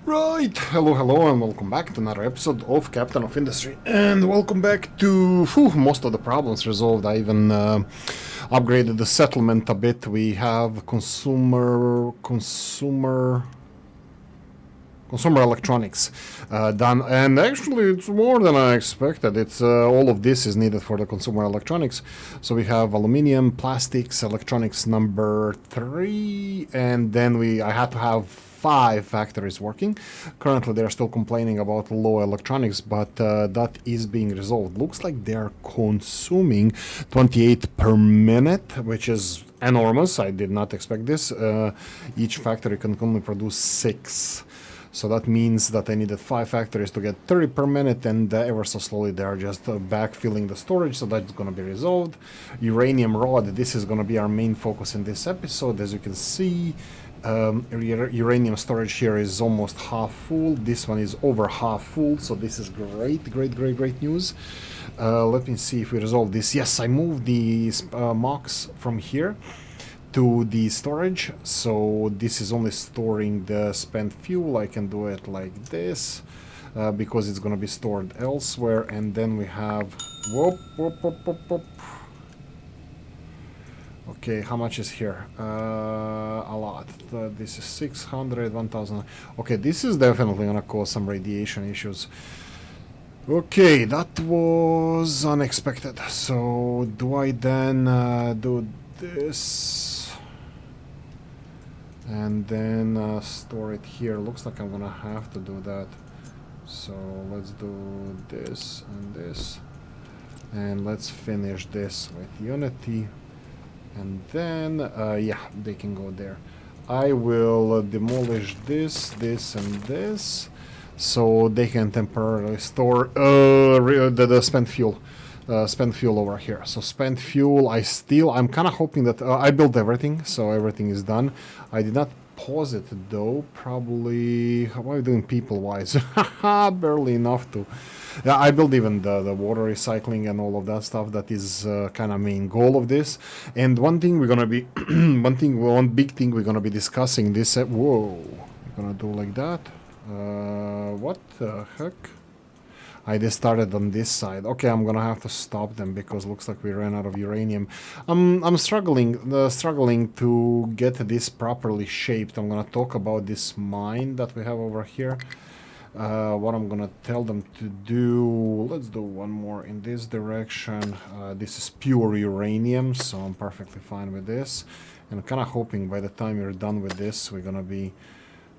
Right, hello, and welcome back to another episode of Captain of Industry. And welcome back to most of the problems resolved. I even upgraded the settlement a bit. We have consumer electronics done, and actually it's more than I expected. It's all of this is needed for the consumer electronics. So we have aluminium, plastics, electronics number 3, and then I had to have 5 factories working. Currently they're still complaining about low electronics, but that is being resolved. Looks like they're consuming 28 per minute, which is enormous. I did not expect this. Each factory can only produce 6. So that means that I needed 5 factories to get 30 per minute, and ever so slowly they are just backfilling the storage, so that's going to be resolved. Uranium rod, this is going to be our main focus in this episode. As you can see, uranium storage here is almost half full. This one is over half full, so this is great news. Let me see if we resolve this. Yes, I moved the MOX from here to the storage, so this is only storing the spent fuel. I can do it like this because it's gonna be stored elsewhere. And then we have whoop. Okay, how much is here? A lot. This is 600, 1000. Okay, this is definitely gonna cause some radiation issues. Okay, that was unexpected. So do I then do this and then store it here? Looks like I'm gonna have to do that. So let's do this and this, and let's finish this with Unity, and then yeah, they can go there. I will demolish this, and this, so they can temporarily store the spent fuel. Spent fuel over here. So spent fuel, I'm kind of hoping that I built everything, so everything is done. I did not pause it though. Probably, how am I doing people wise? Barely enough to. Yeah, I built even the water recycling and all of that stuff. That is kind of main goal of this. And one thing we're gonna be, one big thing we're gonna be discussing this. Whoa, we're gonna do like that. What the heck? I just started on this side. Okay, I'm gonna have to stop them because looks like we ran out of uranium. I'm struggling to get this properly shaped. I'm gonna talk about this mine that we have over here. What I'm gonna tell them to do. Let's do one more in this direction. This is pure uranium, so I'm perfectly fine with this. And I'm kind of hoping by the time we're done with this, we're gonna be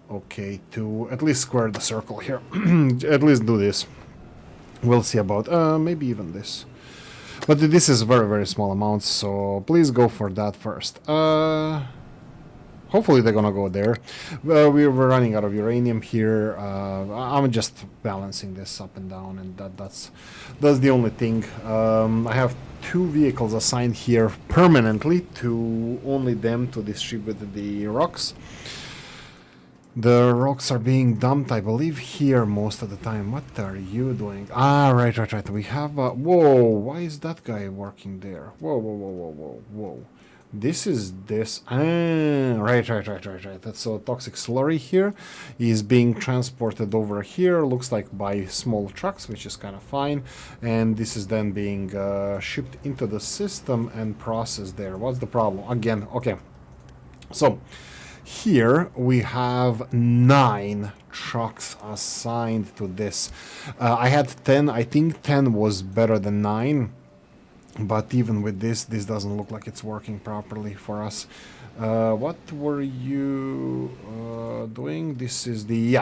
okay to at least square the circle here. At least do this. We'll see about maybe even this, but this is very small amounts, so please go for that first. Hopefully they're gonna go there. We're running out of uranium here. I'm just balancing this up and down, and that's the only thing. I have 2 vehicles assigned here permanently to only them to distribute the rocks. The rocks are being dumped, I believe, here most of the time. What are you doing? Ah, right. We have whoa, why is that guy working there? Whoa. This is this. Right. That's so toxic slurry here is being transported over here. Looks like by small trucks, which is kind of fine. And this is then being shipped into the system and processed there. What's the problem? Again, okay. So here we have 9 trucks assigned to this. I had 10. I think 10 was better than 9. But even with this doesn't look like it's working properly for us. What were you doing? This is the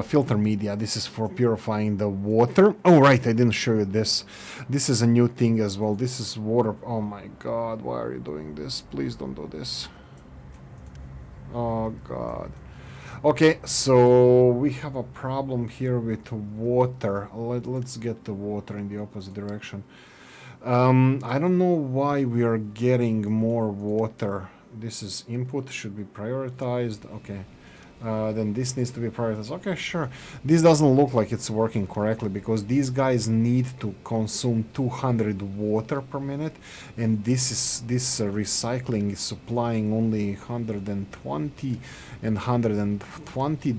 filter media. This is for purifying the water. Oh right, I didn't show you this. This is a new thing as well. This is water. Oh my god, why are you doing this? Please don't do this. Oh god. Okay, so we have a problem here with water. Let's get the water in the opposite direction. I don't know why we are getting more water. This is input, should be prioritized. Okay, Then this needs to be prioritized. Okay, sure. This doesn't look like it's working correctly because these guys need to consume 200 water per minute, and this recycling is supplying only 120 and 120.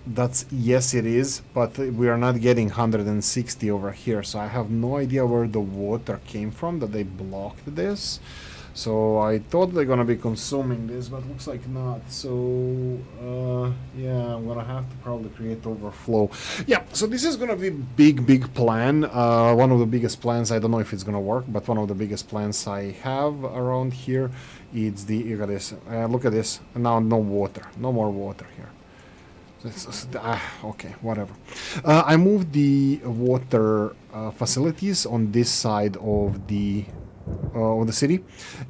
That's yes, it is, but we are not getting 160 over here. So I have no idea where the water came from that they blocked this. So I thought they're gonna be consuming this, but looks like not. So yeah, I'm gonna have to probably create overflow. Yeah, so this is gonna be big plan. One of the biggest plans. I don't know if it's gonna work, but one of the biggest plans I have around here. It's the look at this. Look at this. Now no water, no more water here. Okay, whatever. I moved the water facilities on this side of the city,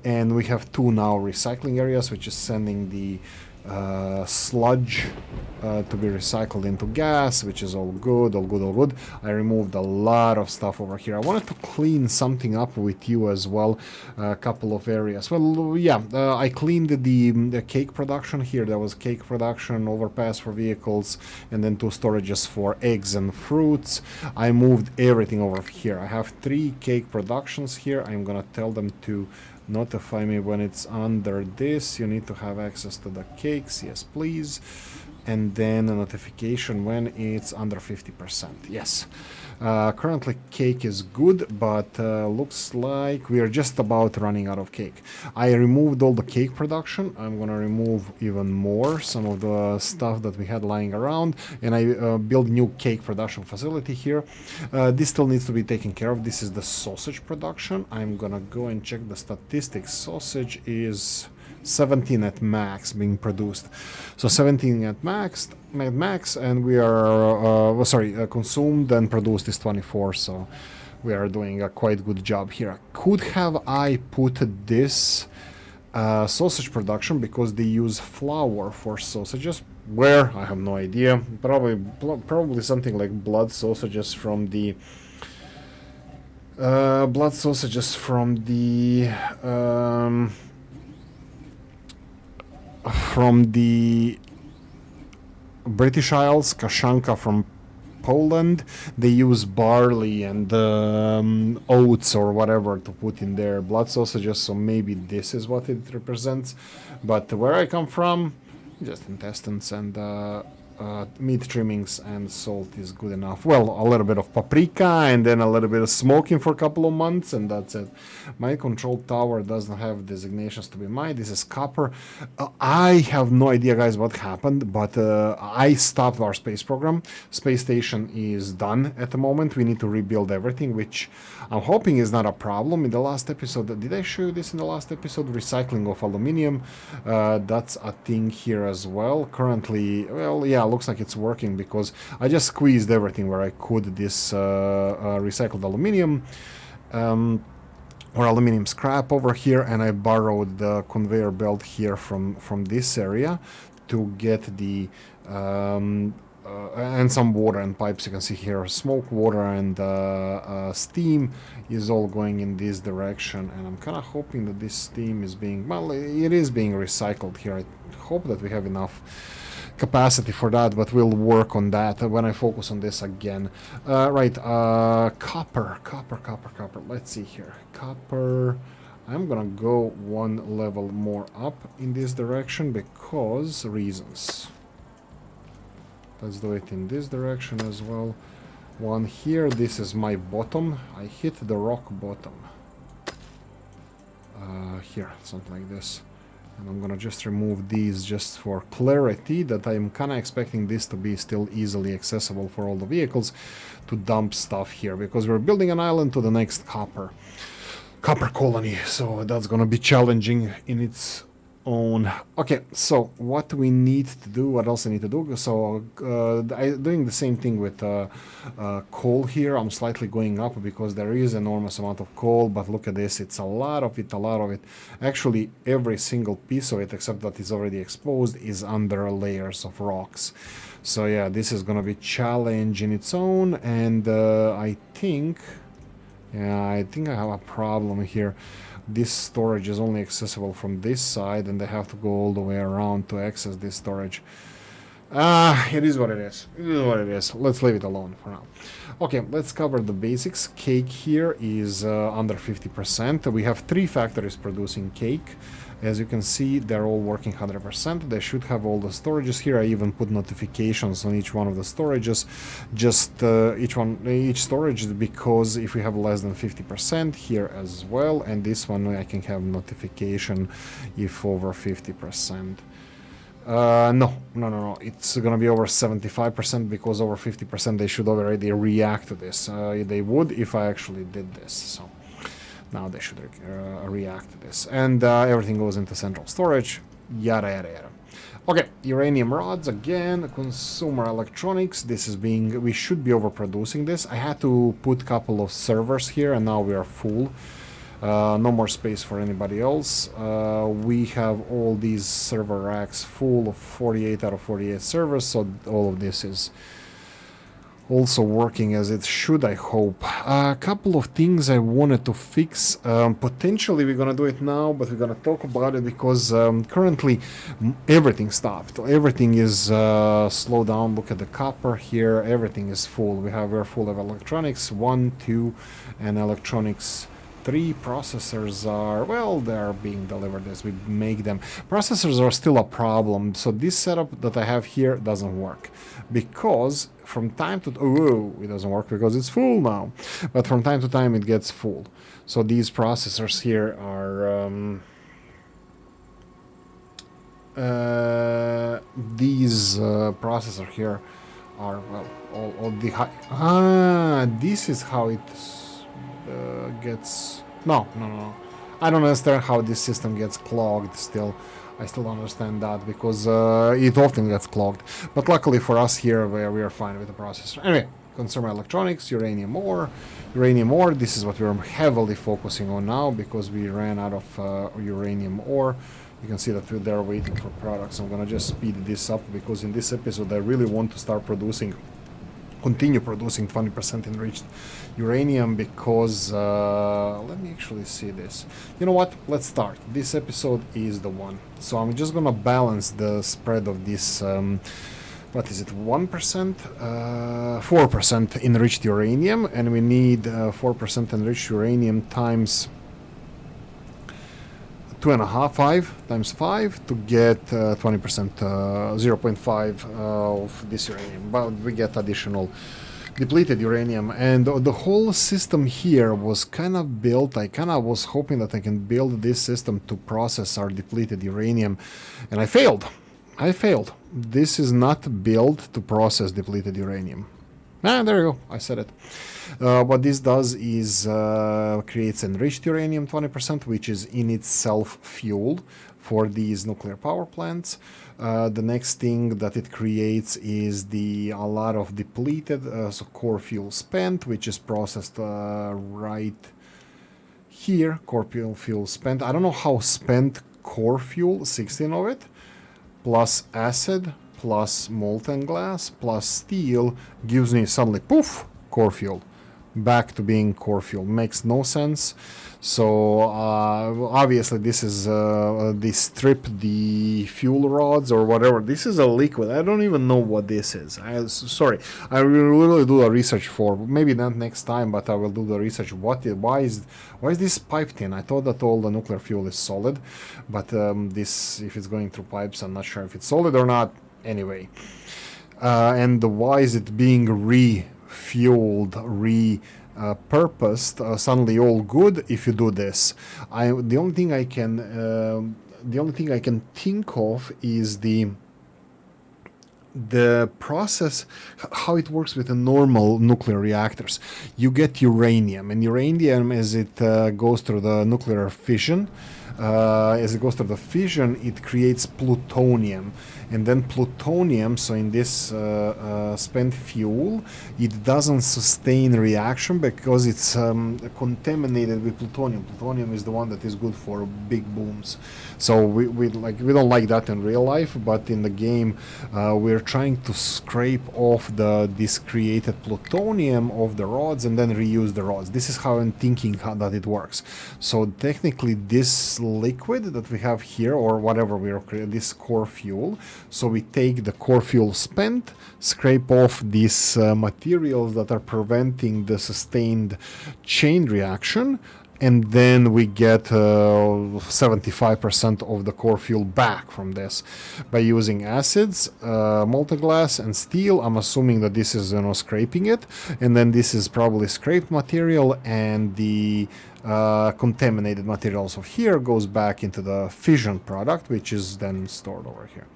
and we have 2 now recycling areas, which is sending the sludge to be recycled into gas, which is all good. I removed a lot of stuff over here. I wanted to clean something up with you as well, a couple of areas. Well, yeah, I cleaned the cake production here. There was cake production, overpass for vehicles, and then 2 storages for eggs and fruits. I moved everything over here. I have 3 cake productions here. I'm gonna tell them to notify me when it's under this. You need to have access to the cakes, yes please, and then a notification when it's under 50%. Yes, currently cake is good, but looks like we are just about running out of cake. I removed all the cake production. I'm gonna remove even more, some of the stuff that we had lying around, and I built new cake production facility here. This still needs to be taken care of. This is the sausage production. I'm gonna go and check the statistics. Sausage is 17 at max being produced, so 17 at max, and we are consumed and produced is 24, so we are doing a quite good job here. Could have I put this sausage production, because they use flour for sausages, where I have no idea. Probably something like blood sausages from the British Isles, Kashanka from Poland. They use barley and oats or whatever to put in their blood sausages, so maybe this is what it represents. But where I come from, just intestines and meat trimmings and salt is good enough. Well, a little bit of paprika and then a little bit of smoking for a couple of months, and that's it. My control tower doesn't have designations to be mine. This is copper. I have no idea, guys, what happened, but I stopped our space program. Space station is done at the moment. We need to rebuild everything, which I'm hoping is not a problem. In the last episode, did I show you this in the last episode? Recycling of aluminium. That's a thing here as well. Currently, well, yeah, looks like it's working because I just squeezed everything where I could. This recycled aluminium or aluminium scrap over here, and I borrowed the conveyor belt here from this area to get the and some water and pipes. You can see here smoke, water, and steam is all going in this direction, and I'm kind of hoping that this steam is being, well, it is being recycled here. I hope that we have enough capacity for that, but we'll work on that when I focus on this again. Right, copper. Let's see here. Copper. I'm gonna go 1 level more up in this direction because reasons. Let's do it in this direction as well. 1 here. This is my bottom. I hit the rock bottom. Here, something like this. And I'm gonna just remove these just for clarity, that I'm kinda expecting this to be still easily accessible for all the vehicles to dump stuff here, because we're building an island to the next copper colony, so that's gonna be challenging in its own. Okay, so what we need to do, what else I need to do? So I'm doing the same thing with coal here. I'm slightly going up because there is enormous amount of coal, but look at this, it's a lot of it. Actually, every single piece of it, except that is already exposed, is under layers of rocks. So yeah, this is gonna be challenge in its own, and I think I have a problem here. this storage is only accessible from this side, and they have to go all the way around to access this storage. It is what it is. It is what it is. Let's leave it alone for now. Okay, let's cover the basics. Cake here is under 50%. We have 3 factories producing cake. As you can see, they're all working 100%. They should have all the storages here. I even put notifications on each one of the storages, just each storage, because if we have less than 50% here as well, and this one I can have notification if over 50%. No, it's gonna be over 75%, because over 50% they should already react to this. They would if I actually did this, so now they should react to this. And everything goes into central storage, yada yada yada. Okay, uranium rods again, consumer electronics. This is we should be overproducing this. I had to put a couple of servers here, and now we are full. No more space for anybody else. We have all these server racks full of 48 out of 48 servers, so all of this is also working as it should, I hope. A couple of things I wanted to fix. Potentially we're gonna do it now, but we're gonna talk about it because currently everything stopped. Everything is slowed down. Look at the copper here. Everything is full. We're full of electronics. 1, 2, and electronics 3. Processors are, well, they're being delivered as we make them. Processors are still a problem, so this setup that I have here doesn't work, because from time to it doesn't work because it's full now, but from time to time it gets full. So these processors here are processor here are, well, all the high. This is how it gets. No. I don't understand how this system gets clogged still. I still don't understand that, because it often gets clogged. But luckily for us here, we are fine with the processor. Anyway, consumer electronics, uranium ore. This is what we're heavily focusing on now, because we ran out of uranium ore. You can see that they're waiting for products. I'm gonna just speed this up, because in this episode I really want to start continue producing 20% enriched uranium, because let me actually see this. You know what, let's start. This episode is the one, so I'm just gonna balance the spread of this what is it, 1%, 4% enriched uranium, and we need 4% enriched uranium times 5 times 5 to get 20%, 0.5 of this uranium, but we get additional depleted uranium. And the whole system here was kind of built, I kind of was hoping that I can build this system to process our depleted uranium, and I failed. This is not built to process depleted uranium. There you go, I said it. What this does is creates enriched uranium 20%, which is in itself fuel for these nuclear power plants. The next thing that it creates is a lot of depleted, so core fuel spent, which is processed right here. Core fuel spent. I don't know how spent core fuel, 16 of it, plus acid, plus molten glass, plus steel, gives me suddenly, poof, core fuel. Back to being core fuel. Makes no sense. So obviously this is they strip the fuel rods or whatever. This is a liquid. I don't even know what this is. Sorry, I will really do a research for, maybe not next time, but I will do the research. Why is this piped in? I thought that all the nuclear fuel is solid, but this, if it's going through pipes, I'm not sure if it's solid or not. Anyway, and why is it being refueled, repurposed, suddenly all good if you do this? The only thing I can think of is the process, how it works with the normal nuclear reactors. You get uranium, and uranium, as it goes through the nuclear fission, it creates plutonium. and then plutonium. So in this spent fuel, it doesn't sustain reaction because it's contaminated with plutonium. Plutonium is the one that is good for big booms. So we don't like that in real life, but in the game we're trying to scrape off this created plutonium of the rods and then reuse the rods. This is how I'm thinking that it works. So technically this liquid that we have here, or whatever we are creating, this core fuel, so we take the core fuel spent, scrape off these materials that are preventing the sustained chain reaction, and then we get 75% of the core fuel back from this by using acids, molten glass, and steel. I'm assuming that this is scraping it, and then this is probably scraped material, and the contaminated materials of here goes back into the fission product, which is then stored over here.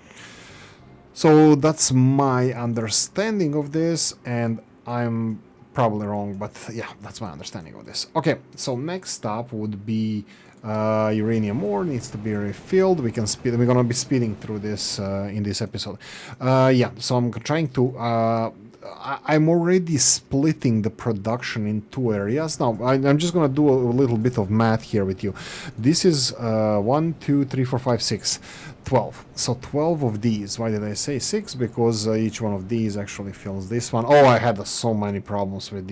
So that's my understanding of this, and I'm probably wrong, but yeah, that's my understanding of this. Okay, so next stop would be uranium ore needs to be refilled. We're gonna be speeding through this in this episode. Yeah, so I'm trying to I'm already splitting the production in two areas. Now, I'm just going to do a little bit of math here with you. This is 1, 2, 3, 4, 5, 6, 12. So 12 of these. Why did I say 6? Because each one of these actually fills this one. Oh, I had so many problems with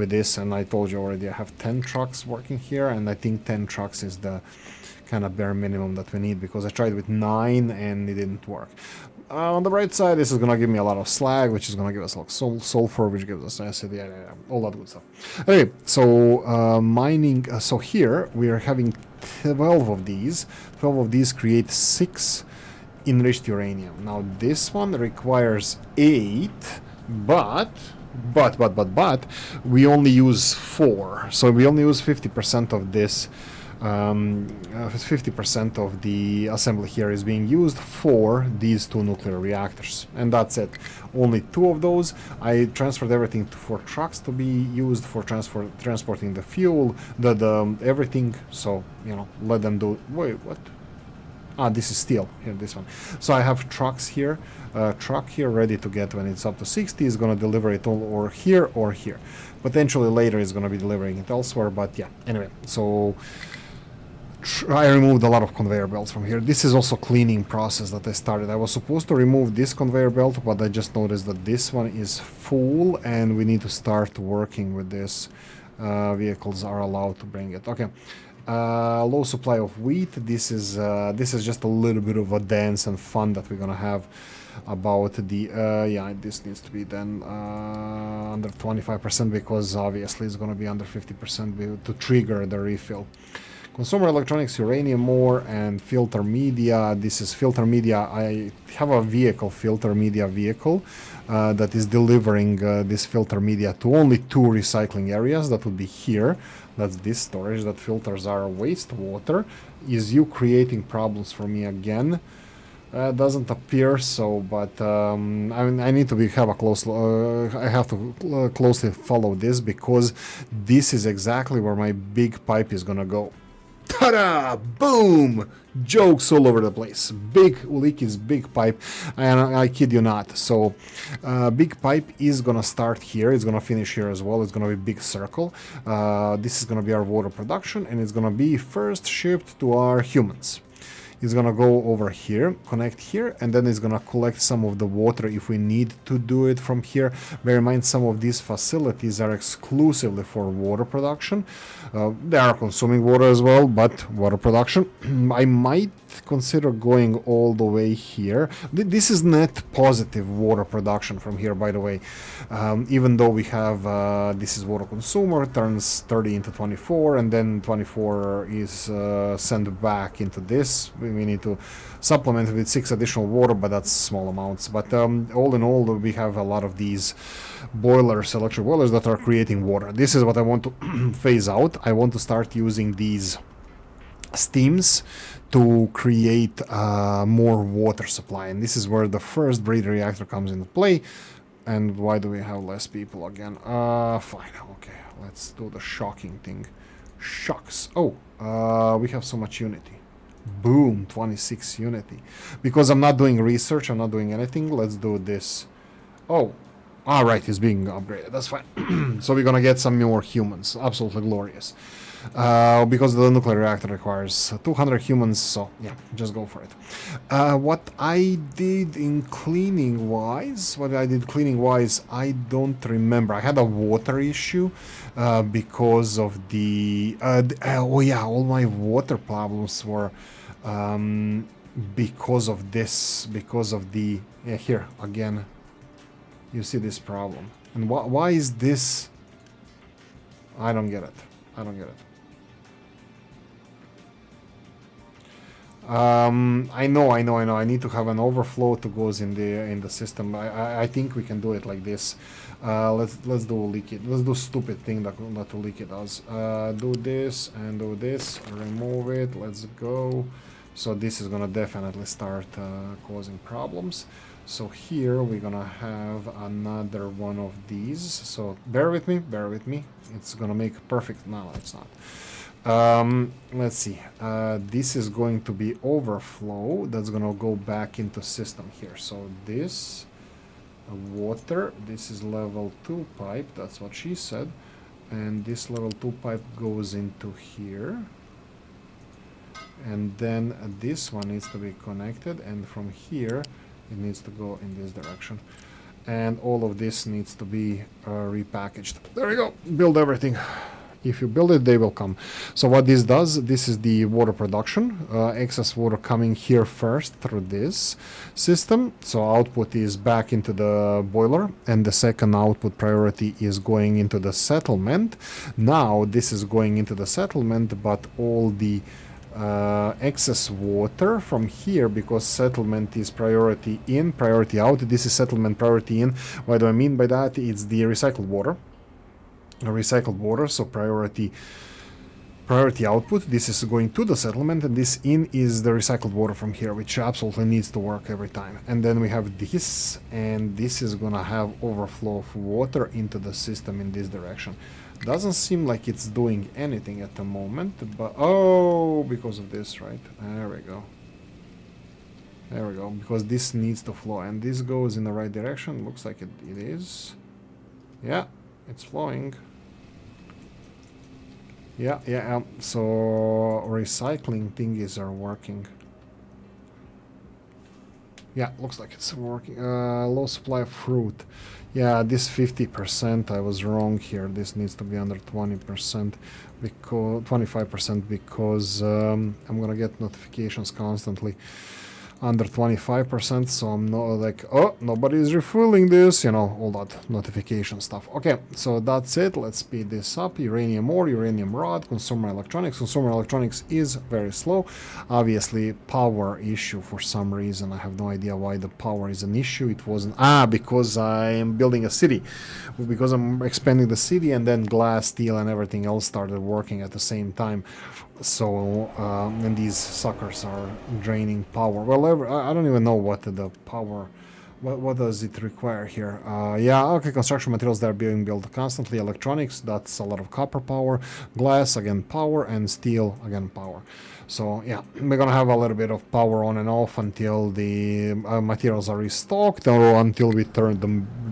this, and I told you already I have 10 trucks working here, and I think 10 trucks is the kind of bare minimum that we need, because I tried with 9 and it didn't work. On the right side, this is going to give me a lot of slag, which is going to give us like sulfur, which gives us acid, yeah, all that good stuff. Okay, so mining, so here we are having 12 of these. 12 of these create 6 enriched uranium. Now this one requires 8, but we only use 4. So we only use 50% of this. 50% of the assembly here is being used for these 2 nuclear reactors, and that's it. Only 2 of those. I transferred everything for trucks to be used for transporting the fuel, the everything. So let them do. Wait, what? Ah, this is steel here. This one. So I have trucks here. Truck here ready to get when it's up to 60. Is going to deliver it all or here or here. Potentially later is going to be delivering it elsewhere. But yeah. Anyway, so. I removed a lot of conveyor belts from here. This is also cleaning process that I started. I was supposed to remove this conveyor belt, but I just noticed that this one is full and we need to start working with this. Vehicles are allowed to bring it. Okay. Low supply of wheat. This is just a little bit of a dance and fun that we're gonna have about the yeah, this needs to be then under 25%, because obviously it's gonna be under 50% to trigger the refill. Consumer electronics, uranium ore, and filter media. This is filter media. I have a vehicle, filter media vehicle, that is delivering this filter media to only 2 recycling areas. That would be here. That's this storage that filters our wastewater. Is you creating problems for me again? Doesn't appear so, but I mean, I need to have a close. I have to closely follow this, because this is exactly where my big pipe is gonna go. Ta-da! Boom! Jokes all over the place. Big Oolykee's big pipe, and I kid you not. So, big pipe is gonna start here. It's gonna finish here as well. It's gonna be big circle. This is gonna be our water production, and it's gonna be first shipped to our humans. It's gonna go over here, connect here, and then it's gonna collect some of the water if we need to do it from here. Bear in mind, some of these facilities are exclusively for water production. They are consuming water as well, but water production. I might consider going all the way here. This is net positive water production from here, by the way. Even though we have, this is water consumer, turns 30 into 24, and then 24 is sent back into this. We need to supplement it with 6 additional water, but that's small amounts. But all in all, we have a lot of these boilers, electric boilers, that are creating water. This is what I want to phase out. I want to start using these steams to create more water supply, and this is where the first breeder reactor comes into play. And why do we have less people again? Fine, okay, let's do the shocking thing. Shocks. Oh, we have so much unity. Boom, 26 Unity. Because I'm not doing research, I'm not doing anything, let's do this. Oh, alright, it's being upgraded, that's fine. So we're gonna get some more humans, absolutely glorious. Because the nuclear reactor requires 200 humans, so yeah, just go for it. What I did cleaning wise, I don't remember. I had a water issue because of the oh yeah, all my water problems were because of this, because of the yeah, here again you see this problem. And why is this? I don't get it. I don't get it. I know. I need to have an overflow to goes in the system. I think we can do it like this. Let's do Oolykee. Let's do stupid thing that Oolykee does. Do this and do this. Remove it. Let's go. So this is gonna definitely start causing problems. So here we're gonna have another one of these. So bear with me. Bear with me. It's gonna make perfect. No, it's not. Let's see. This is going to be overflow. That's gonna go back into system here. So this water. This is level 2 pipe. That's what she said. And this level 2 pipe goes into here. And then this one needs to be connected. And from here, it needs to go in this direction. And all of this needs to be repackaged. There we go. Build everything. If you build it, they will come. So what this does, this is the water production. Excess water coming here first through this system. So output is back into the boiler. And the second output priority is going into the settlement. Now this is going into the settlement, but all the excess water from here, because settlement is priority in, priority out. This is settlement, priority in. What do I mean by that? It's the recycled water. Recycled water, so priority output. This is going to the settlement, and this in is the recycled water from here, which absolutely needs to work every time. And then we have this, and this is gonna have overflow of water into the system in this direction. Doesn't seem like it's doing anything at the moment, but oh, because of this, right? There we go. There we go, because this needs to flow, and this goes in the right direction. Looks like it is. Yeah, it's flowing. Yeah, so recycling thingies are working. Yeah, looks like it's working. Low supply of fruit. Yeah, this 50%, I was wrong here. This needs to be under 20%, because 25%, because I'm gonna get notifications constantly. Under 25%, so I'm not like, oh, nobody is refueling this, you know, all that notification stuff. Okay, so that's it. Let's speed this up. Uranium ore, uranium rod, consumer electronics. Consumer electronics is very slow. Obviously, power issue for some reason. I have no idea why the power is an issue. It wasn't, because I am building a city. Because I'm expanding the city, and then glass, steel, and everything else started working at the same time. So, and these suckers are draining power. Well, I don't even know what the power, what does it require here? Yeah, okay, construction materials, they're being built constantly. Electronics, that's a lot of copper power. Glass, again, power. And steel, again, power. So, yeah, we're gonna have a little bit of power on and off until the materials are restocked, or until we turn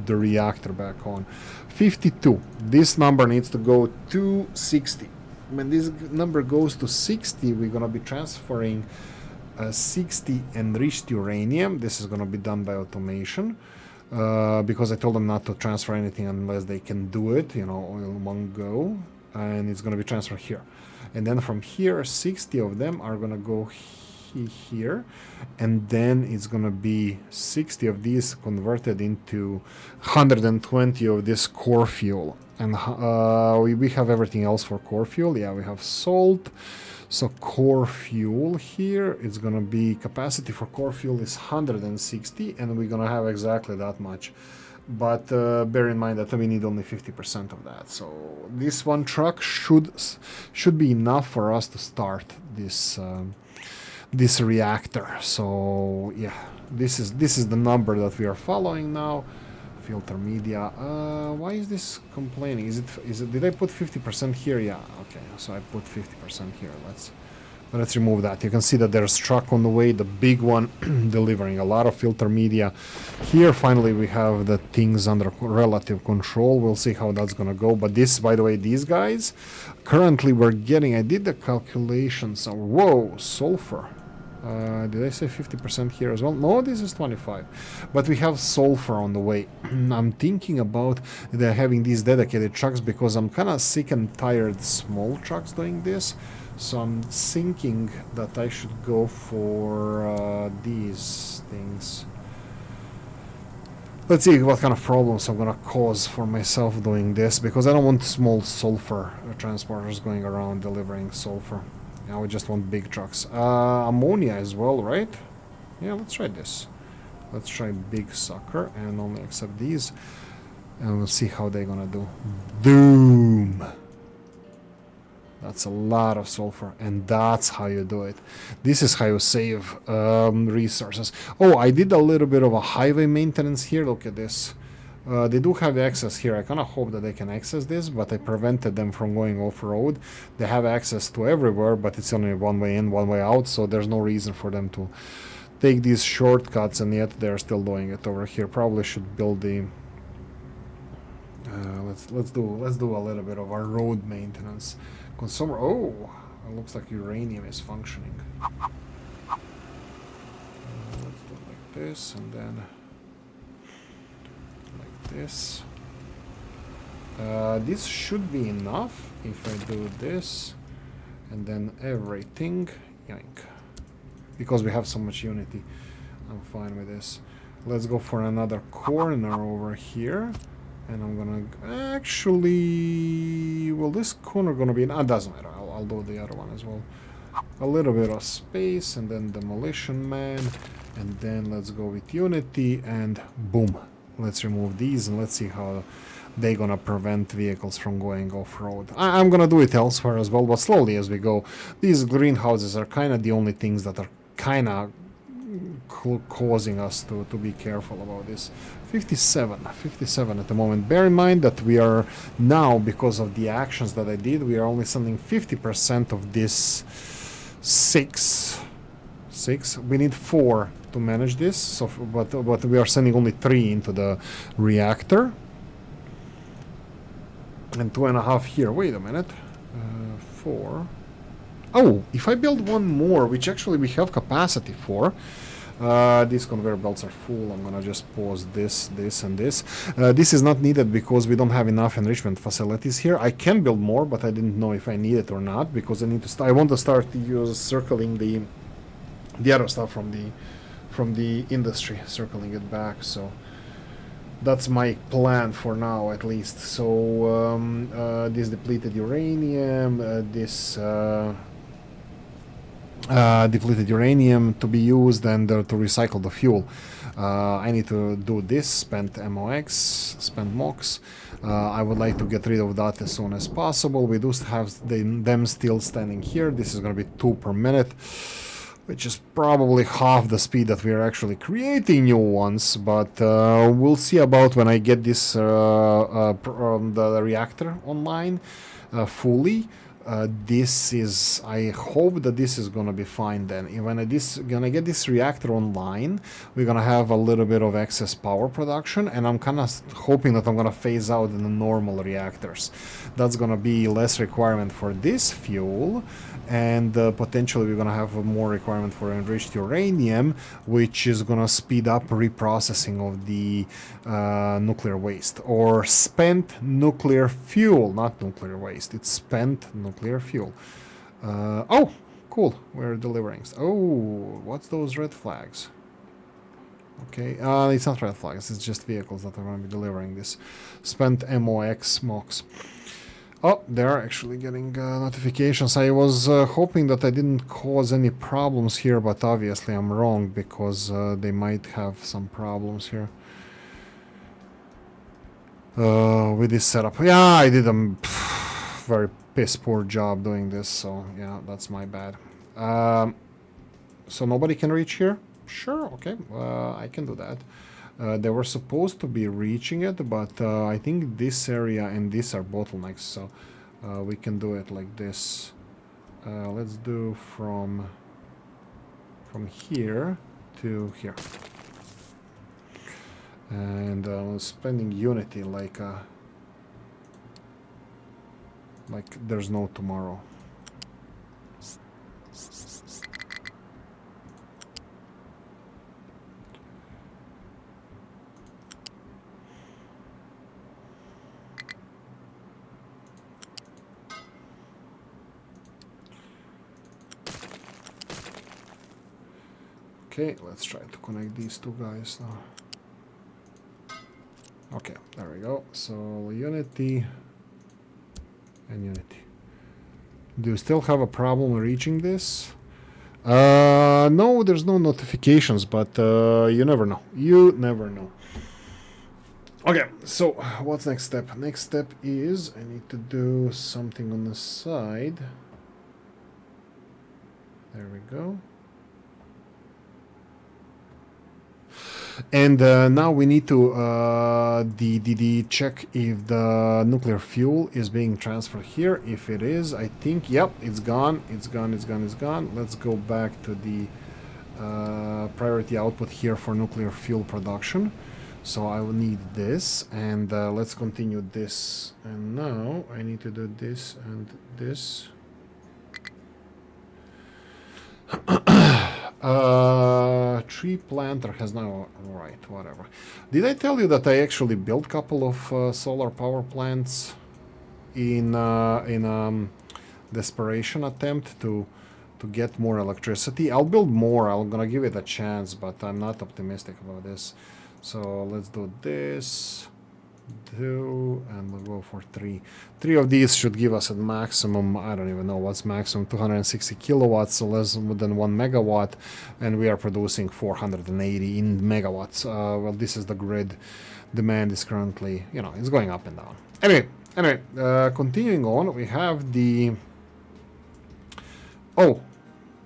the reactor back on. 52. This number needs to go to 60. When this number goes to 60, we're going to be transferring 60 enriched uranium. This is going to be done by automation, because I told them not to transfer anything unless they can do it, you know, in one go. And it's going to be transferred here. And then from here, 60 of them are going to go here. And then it's going to be 60 of these converted into 120 of this core fuel. And we have everything else for core fuel. Yeah, we have salt. So core fuel here, it's going to be, capacity for core fuel is 160, and we're going to have exactly that much. But bear in mind that we need only 50% of that. So this one truck should be enough for us to start this this reactor. So yeah, this is the number that we are following now. Filter media. Why is this complaining? Is it? Did I put 50% here? Yeah. Okay. So I put 50% here. But let's remove that. You can see that there's truck on the way, the big one, delivering a lot of filter media. Here, finally, we have the things under relative control. We'll see how that's going to go. But this, by the way, these guys, currently we're getting, I did the calculations. Whoa, sulfur. Did I say 50% here as well? No, this is 25. But we have sulfur on the way. I'm thinking about having these dedicated trucks because I'm kind of sick and tired small trucks doing this. So I'm thinking that I should go for these things. Let's see what kind of problems I'm gonna cause for myself doing this, because I don't want small sulfur transporters going around delivering sulfur. Now we just want big trucks. Ammonia as well, right? Yeah, let's try this. Let's try big sucker and only accept these. And we'll see how they're gonna do. Doom! That's a lot of sulfur, and that's how you do it. This is how you save resources. Oh, I did a little bit of a highway maintenance here. Look at this. They do have access here. I kind of hope that they can access this, but I prevented them from going off-road. They have access to everywhere, but it's only one way in, one way out, so there's no reason for them to take these shortcuts, and yet they're still doing it over here. Probably should build the... let's do a little bit of our road maintenance. Consumer. Oh, it looks like uranium is functioning. Let's do it like this, and then like this. This should be enough if I do this, and then everything. Yank. Because we have so much unity, I'm fine with this. Let's go for another corner over here. And I'm gonna actually, well, this corner gonna be, doesn't matter. I'll do the other one as well. A little bit of space, and then demolition man, and then let's go with unity, and boom. Let's remove these, and let's see how they're gonna prevent vehicles from going off-road. I'm gonna do it elsewhere as well, but slowly as we go. These greenhouses are kind of the only things that are kind of causing us to be careful about this. 57 at the moment. Bear in mind that we are now, because of the actions that I did, we are only sending 50% of this 6. We need 4 to manage this, so but we are sending only 3 into the reactor, and 2.5 here. Wait a minute. 4. Oh, if I build one more, which actually we have capacity for, these conveyor belts are full. I'm gonna just pause this, and this. This is not needed because we don't have enough enrichment facilities here. I can build more, but I didn't know if I need it or not, because I need to. I want to start circling the other stuff from the industry, circling it back. So that's my plan for now, at least. So this depleted uranium, this. Depleted uranium to be used and to recycle the fuel. I need to do this, spent MOX. I would like to get rid of that as soon as possible. We do have them still standing here. This is going to be 2 per minute, which is probably half the speed that we are actually creating new ones, but we'll see about when I get this the reactor online fully. I hope that this is gonna be fine then. When I gonna get this reactor online, we're gonna have a little bit of excess power production, and I'm kind of hoping that I'm gonna phase out the normal reactors. That's gonna be less requirement for this fuel, and potentially we're gonna have more requirement for enriched uranium, which is gonna speed up reprocessing of the nuclear waste, or spent nuclear fuel, not nuclear waste. It's spent nuclear fuel. Oh, cool. We're delivering. Oh, what's those red flags? Okay, it's not red flags. It's just vehicles that are going to be delivering this. Spent MOX. Oh, they're actually getting notifications. I was hoping that I didn't cause any problems here, but obviously I'm wrong, because they might have some problems here with this setup. Yeah, I did a very piss poor job doing this, so yeah, that's my bad. So nobody can reach here? Sure, okay, I can do that. They were supposed to be reaching it, but I think this area and this are bottlenecks, so we can do it like this. Let's do from here to here. And spending Unity like there's no tomorrow. Okay, let's try to connect these two guys now. Okay, there we go. So Unity and Unity. Do you still have a problem reaching this? No, there's no notifications, but you never know. You never know. Okay, so what's next step? Next step is I need to do something on the side. There we go. And now we need to check if the nuclear fuel is being transferred here. If it is, I think, yep, it's gone. It's gone, it's gone, it's gone. Let's go back to the priority output here for nuclear fuel production. So I will need this, and let's continue this. And now I need to do this and this. Tree planter has now... Right, whatever. Did I tell you that I actually built a couple of solar power plants in desperation attempt to get more electricity? I'll build more. I'm gonna give it a chance, but I'm not optimistic about this. So let's do this. And we'll go for three. Three of these should give us a maximum, I don't even know what's maximum, 260 kilowatts, so less than 1 megawatt, and we are producing 480 in megawatts. Well, this is the grid. Demand is currently, you know, it's going up and down. Anyway, continuing on, we have the... Oh,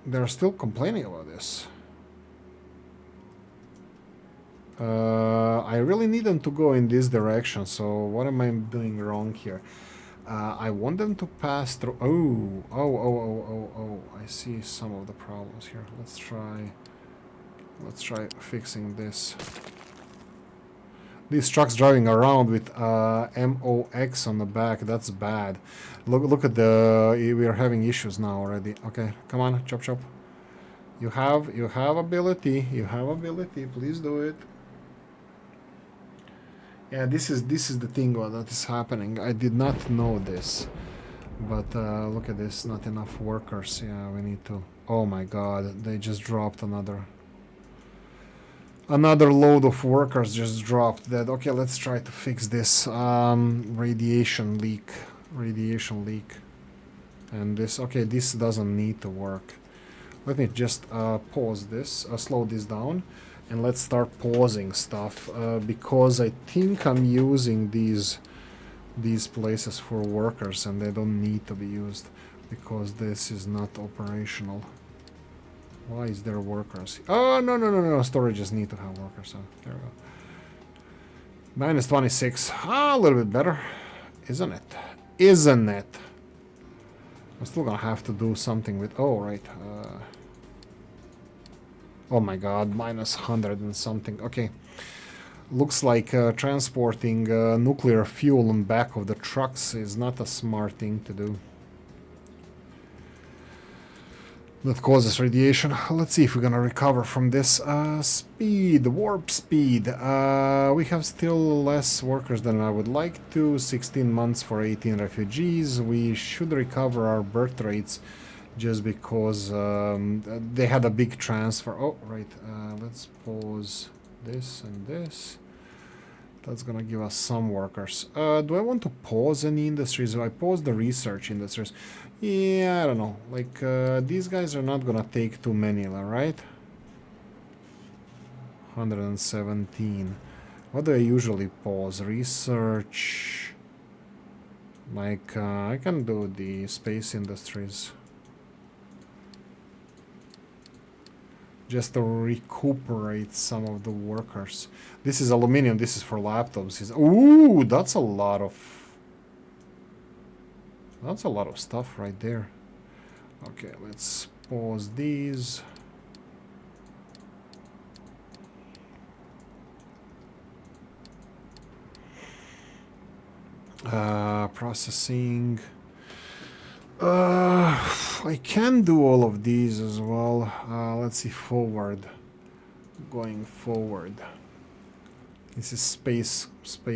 they're still complaining about this. I really need them to go in this direction, so what am I doing wrong here? I want them to pass through... Oh, I see some of the problems here. Let's try fixing this. These trucks driving around with MOX on the back, that's bad. Look at the... We are having issues now already. Okay, come on, chop chop. You have ability, please do it. Yeah, this is the thing that is happening. I did not know this, but look at this. Not enough workers. Yeah, we need to. Oh my God! They just dropped another load of workers. Just dropped that. Okay, let's try to fix this radiation leak. And this. Okay, this doesn't need to work. Let me just pause this. Slow this down. And let's start pausing stuff because I think I'm using these places for workers and they don't need to be used because this is not operational. Why is there workers? Oh, no. Storages need to have workers. So there we go. Minus 26. Ah, a little bit better. Isn't it? I'm still gonna have to do something with... Oh, right. Oh my God, minus 100 and something. Okay. Looks like transporting nuclear fuel on back of the trucks is not a smart thing to do. That causes radiation. Let's see if we're gonna recover from this. Speed, warp speed. We have still less workers than I would like to. 16 months for 18 refugees. We should recover our birth rates. Just because they had a big transfer. Oh, right. Let's pause this and this. That's gonna give us some workers. Do I want to pause any industries? Do I pause the research industries? Yeah, I don't know. Like, these guys are not gonna take too many, right? 117. What do I usually pause? Research. Like, I can do the space industries. Just to recuperate some of the workers. This is aluminum. This is for laptops. Ooh, that's a lot of stuff right there. Okay, let's pause these. Processing. I can do all of these as well. Let's see, forward. Going forward. This is space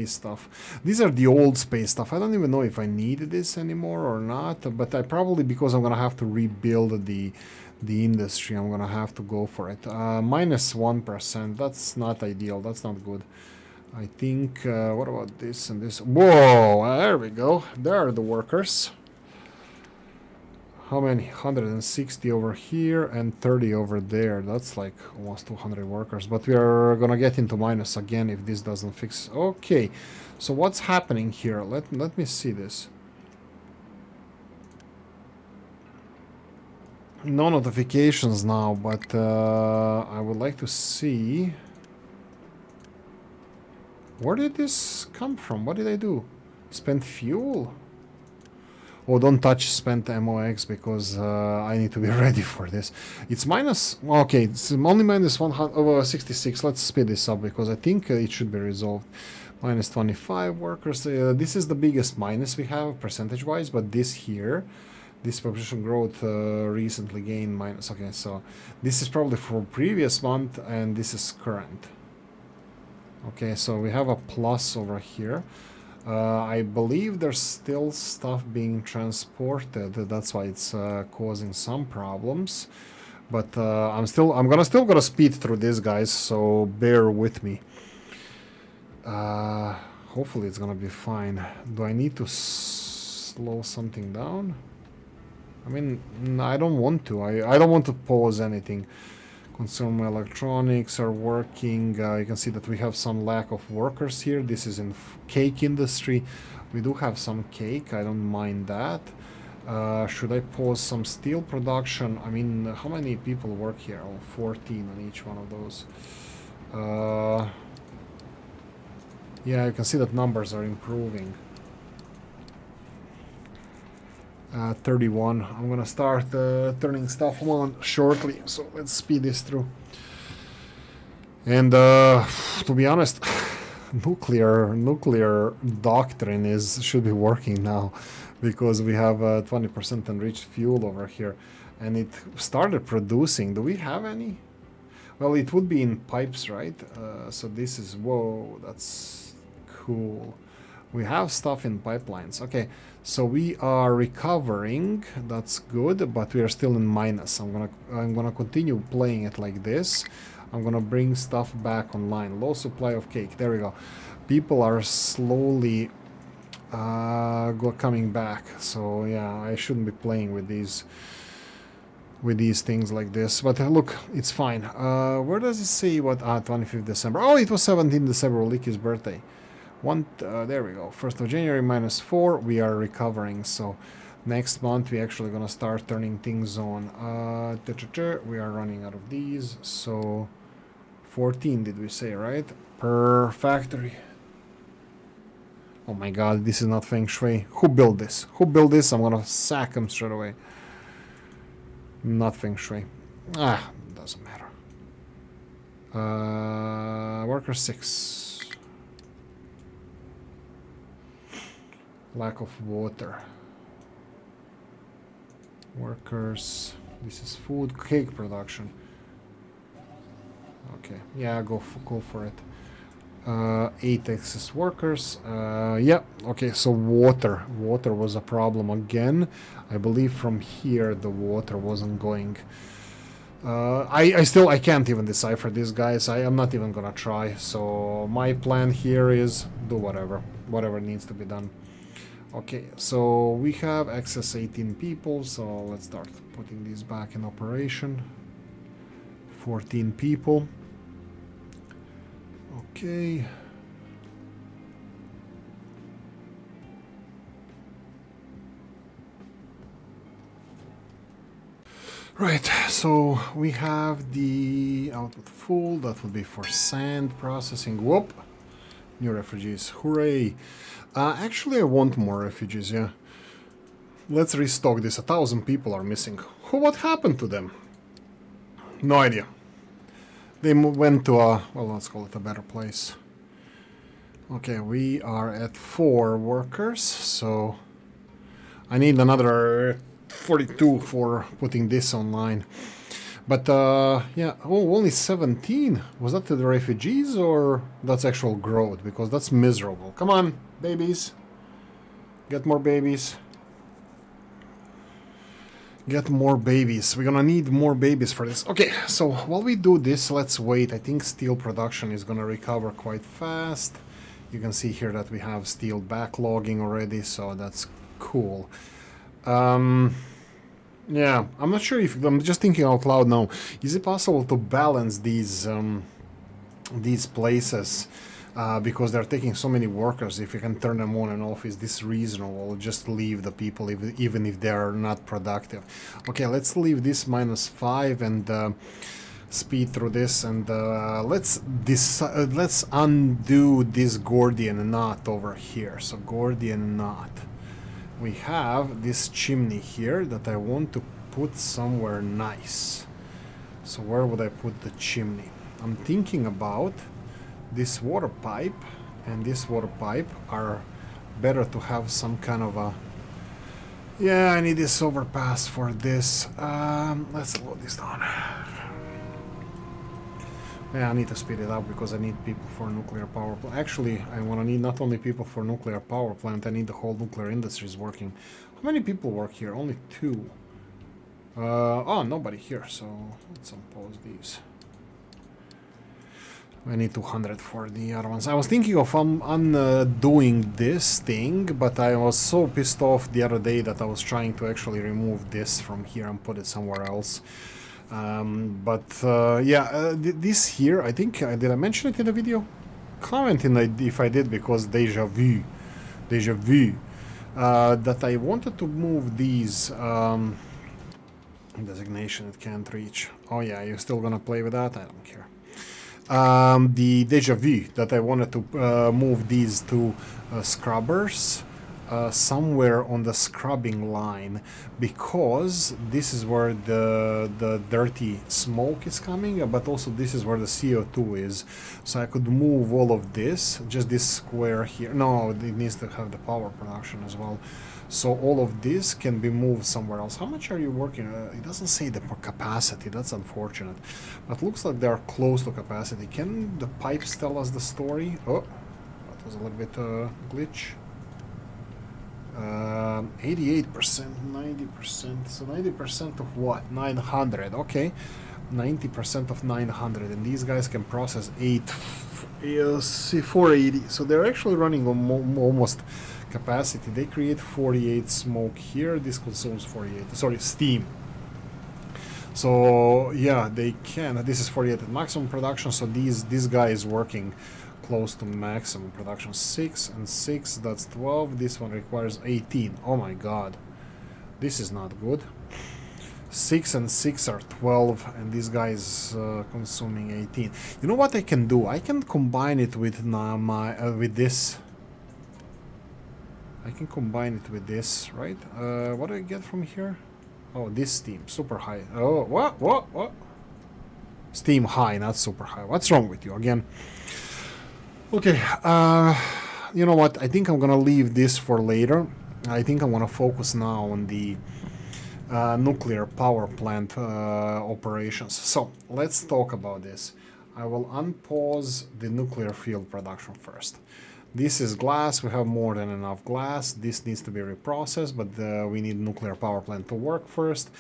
stuff. These are the old space stuff. I don't even know if I need this anymore or not, but I probably, because I'm gonna have to rebuild the industry, I'm gonna have to go for it. Minus 1%. That's not ideal. That's not good. I think, what about this and this? Whoa, there we go. There are the workers. How many? 160 over here and 30 over there. That's like almost 200 workers. But we are gonna get into minus again if this doesn't fix. Okay, so what's happening here? Let me see this. No notifications now, but I would like to see... Where did this come from? What did I do? Spent fuel? Oh, don't touch spent MOX because I need to be ready for this. It's minus... Okay, it's only minus 166. Let's speed this up because I think it should be resolved. Minus 25 workers. This is the biggest minus we have percentage-wise, but this here, this population growth recently gained minus. Okay, so this is probably for previous month and this is current. Okay, so we have a plus over here. I believe there's still stuff being transported. That's why it's causing some problems. But I'm still gonna speed through this, guys. So bear with me. Hopefully it's gonna be fine. Do I need to slow something down? I mean, I don't want to. I don't want to pause anything. Consumer electronics are working. You can see that we have some lack of workers here. This is in cake industry. We do have some cake. I don't mind that. Should I pause some steel production? I mean, how many people work here? Oh, 14 on each one of those. Yeah, you can see that numbers are improving. 31. I'm gonna start turning stuff on shortly, so let's speed this through. And to be honest, nuclear doctrine should be working now, because we have 20% enriched fuel over here, and it started producing. Do we have any? Well, it would be in pipes, right? So this is, whoa, that's cool. We have stuff in pipelines. Okay, so we are recovering. That's good, but we are still in minus. I'm gonna continue playing it like this. I'm gonna bring stuff back online. Low supply of cake. There we go. People are slowly coming back. So yeah, I shouldn't be playing with these things like this. But look, it's fine. Where does it say what? 25th December. Oh, it was 17th December, Oolykee's birthday. There we go. 1st of January, -4. We are recovering. So next month we actually gonna start turning things on. We are running out of these. So 14 did we say, right? Per factory. Oh my god, this is not Feng Shui. Who built this? Who built this? I'm gonna sack him straight away. Not Feng Shui. Doesn't matter. Worker 6. Lack of water. Workers. This is food. Cake production. Okay. Yeah, go for it. 8 excess workers. Yeah. Okay. So water. Water was a problem again. I believe from here the water wasn't going. I can't even decipher this, guys. I am not even gonna try. So my plan here is do whatever needs to be done. Okay, so we have excess 18 people, so let's start putting these back in operation. 14 people. Okay. Right, so we have the output full. That would be for sand processing. Whoop! New refugees, hooray! Actually, I want more refugees, yeah. Let's restock this. 1,000 people are missing. What happened to them? No idea. They went to a, well, let's call it a better place. Okay, we are at 4 workers, so I need another 42 for putting this online. But, yeah, oh, only 17. Was that to the refugees, or that's actual growth? Because that's miserable. Come on, babies. Get more babies. Get more babies. We're gonna need more babies for this. Okay, so while we do this, let's wait. I think steel production is gonna recover quite fast. You can see here that we have steel backlogging already, so that's cool. Yeah, I'm not sure if... I'm just thinking out loud now. Is it possible to balance these places? Because they're taking so many workers, if you can turn them on and off, is this reasonable? Just leave the people even if they're not productive. Okay, let's leave this -5 and speed through this, and let's undo this Gordian knot over here. So Gordian knot. We have this chimney here that I want to put somewhere nice. So where would I put the chimney? I'm thinking about this water pipe and this water pipe are better to have some kind of a... Yeah, I need this overpass for this. Let's load this down. Yeah, I need to speed it up because I need people for nuclear power plant. Actually, I want to need not only people for nuclear power plant, I need the whole nuclear industries working. How many people work here? Only 2. Oh, nobody here, so let's unpause these. I need 200 for the other ones. I was thinking of undoing this thing, but I was so pissed off the other day that I was trying to actually remove this from here and put it somewhere else. Yeah, this here, I think, did I mention it in the video? Comment in if I did, because deja vu, that I wanted to move these, designation it can't reach. Oh yeah, you're still gonna play with that? I don't care. The deja vu, that I wanted to move these two scrubbers somewhere on the scrubbing line, because this is where the dirty smoke is coming, but also this is where the CO2 is. So I could move all of this, just this square here. No, it needs to have the power production as well. So all of this can be moved somewhere else. How much are you working? It doesn't say the capacity. That's unfortunate. But looks like they are close to capacity. Can the pipes tell us the story? Oh, that was a little bit glitch. 88%, 90%. So 90% of what? 900. Okay, 90% of 900. And these guys can process 480. So they're actually running on almost capacity. They create 48 smoke here. This consumes 48. Sorry, steam. So yeah, they can. This is 48 at maximum production. So this guy is working close to maximum production. 6 and 6, that's 12. This one requires 18. Oh my god, this is not good. 6 and 6 are 12, and this guy is consuming 18. You know what I can do? I can combine it with with this. I can combine it with this, right? What do I get from here? Oh, this steam, super high. Oh, what? Steam high, not super high. What's wrong with you again? Okay, you know what? I think I'm gonna leave this for later. I think I'm gonna focus now on the nuclear power plant operations. So let's talk about this. I will unpause the nuclear fuel production first. This is glass. We have more than enough glass. This needs to be reprocessed, but we need nuclear power plant to work first.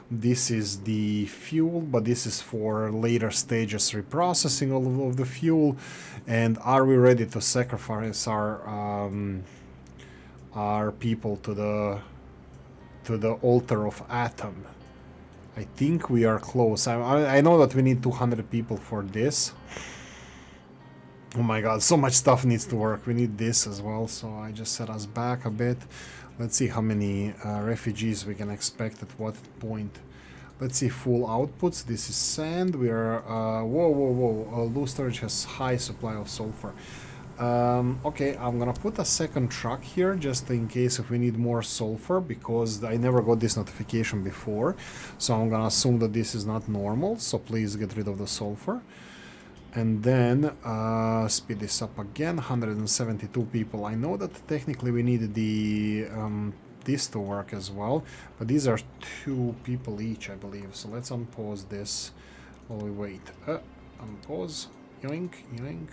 This is the fuel, but this is for later stages reprocessing of the fuel. And are we ready to sacrifice our people to the altar of atom? I think we are close. I know that we need 200 people for this. Oh my god, so much stuff needs to work. We need this as well, so I just set us back a bit. Let's see how many refugees we can expect at what point. Let's see full outputs. This is sand. We are... whoa. Low storage has high supply of sulfur. Okay, I'm gonna put a second truck here just in case if we need more sulfur, because I never got this notification before, so I'm gonna assume that this is not normal, so please get rid of the sulfur. And then speed this up again. 172 people. I know that technically we need the this to work as well, but these are 2 people each, I believe. So let's unpause this while we wait. Unpause. Yoink, yoink.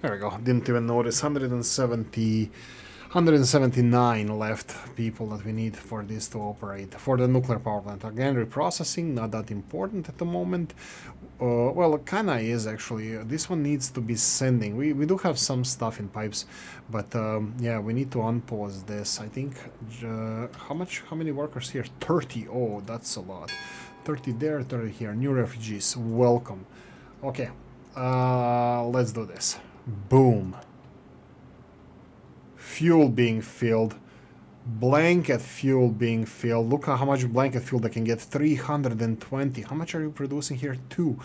There we go. Didn't even notice. 179 left people that we need for this to operate. For the nuclear power plant. Again, reprocessing, not that important at the moment. Well, it kinda is actually. This one needs to be sending. We do have some stuff in pipes, but yeah, we need to unpause this. I think, how many workers here? 30. Oh, that's a lot. 30 there, 30 here. New refugees, welcome. Okay, let's do this. Boom. Fuel being filled. Blanket fuel being filled. Look at how much blanket fuel they can get. 320. How much are you producing here? 2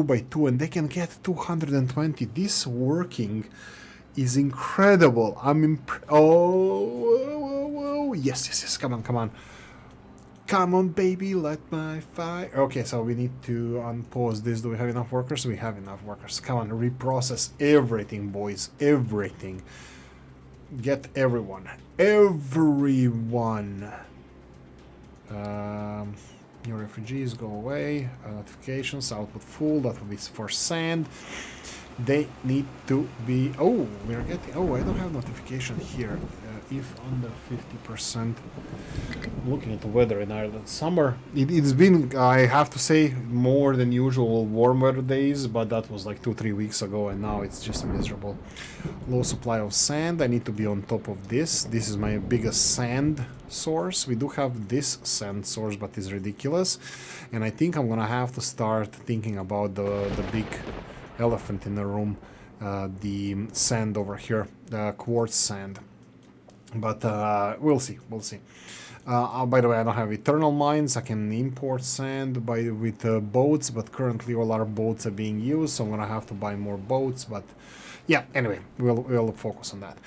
by 2, and they can get 220. This working is incredible. I'm oh, yes. Come on. Come on, baby, light my fire. Okay, so we need to unpause this. Do we have enough workers? We have enough workers. Come on, reprocess everything, boys. Everything. Get everyone. New refugees, go away. Notifications, output full. That will be for sand. They need to be... Oh, we are getting... Oh, I don't have notification here. If under 50%. Looking at the weather in Ireland. Summer. It's been, I have to say, more than usual warm weather days, but that was like 2-3 weeks ago, and now it's just miserable. Low supply of sand. I need to be on top of this. This is my biggest sand source. We do have this sand source, but it's ridiculous. And I think I'm gonna have to start thinking about the big elephant in the room, the sand over here, the quartz sand. But we'll see. By the way, I don't have eternal mines. I can import sand with boats, but currently all our boats are being used, so I'm gonna have to buy more boats. But yeah, anyway, we'll focus on that.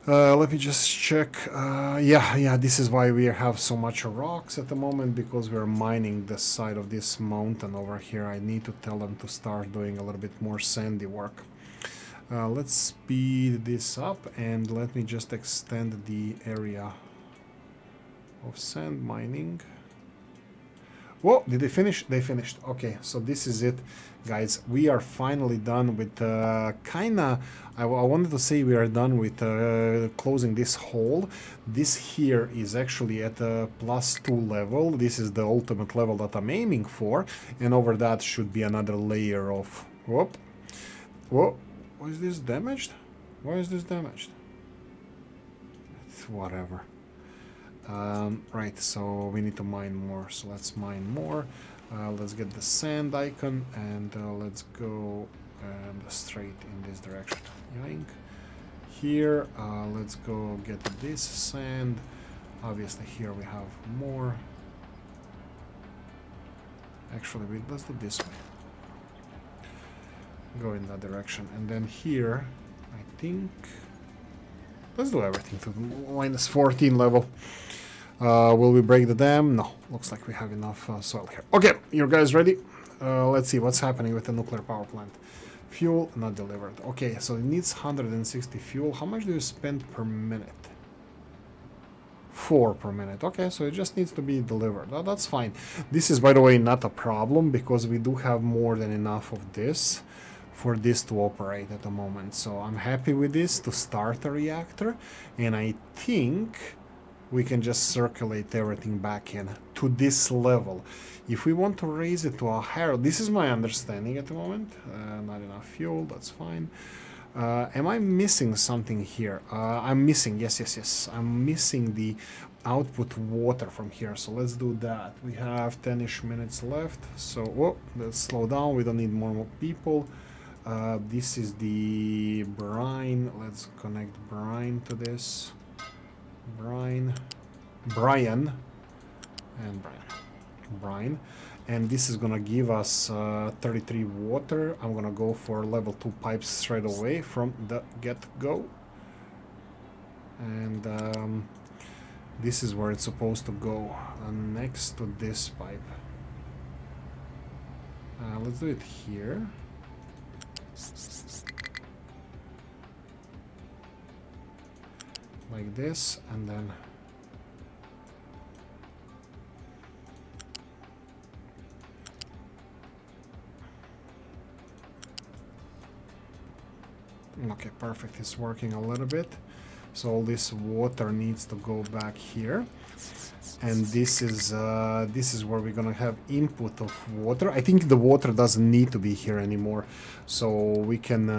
Let me just check. Yeah, this is why we have so much rocks at the moment, because we're mining the side of this mountain over here. I need to tell them to start doing a little bit more sandy work. Let's speed this up, and let me just extend the area of sand mining. Whoa, did they finish? They finished. Okay, so this is it, guys. We are finally done with kinda... I wanted to say we are done with closing this hole. This here is actually at a +2 level. This is the ultimate level that I'm aiming for, and over that should be another layer of... Whoop. Whoa. Why is this damaged? Why is this damaged? It's whatever. Right, so we need to mine more. So let's mine more. Let's get the sand icon, and let's go straight in this direction. Yoink. Here, let's go get this sand. Obviously, here we have more. Actually, let's do this way. Go in that direction, and then here I think let's do everything to -14 level. Will we break the dam? No, looks like we have enough soil here. Okay, you guys ready? Let's see what's happening with the nuclear power plant. Fuel not delivered. Okay, so it needs 160 fuel. How much do you spend per minute? 4 per minute. Okay, so it just needs to be delivered. That's fine. This is, by the way, not a problem, because we do have more than enough of this for this to operate at the moment. So I'm happy with this to start a reactor, and I think we can just circulate everything back in to this level. If we want to raise it to a higher, this is my understanding at the moment. Not enough fuel, that's fine. Am I missing something here? I'm missing, yes. I'm missing the output water from here, so let's do that. We have 10-ish minutes left, so whoa, let's slow down. We don't need more people. This is the brine. Let's connect brine to this. Brian, and Brian. and this is gonna give us 33 water. I'm gonna go for level 2 pipes straight away from the get-go, and this is where it's supposed to go, next to this pipe. Let's do it here. Like this, and then okay, perfect. It's working a little bit. So all this water needs to go back here, and this is where we're gonna have input of water. I think the water doesn't need to be here anymore, so we can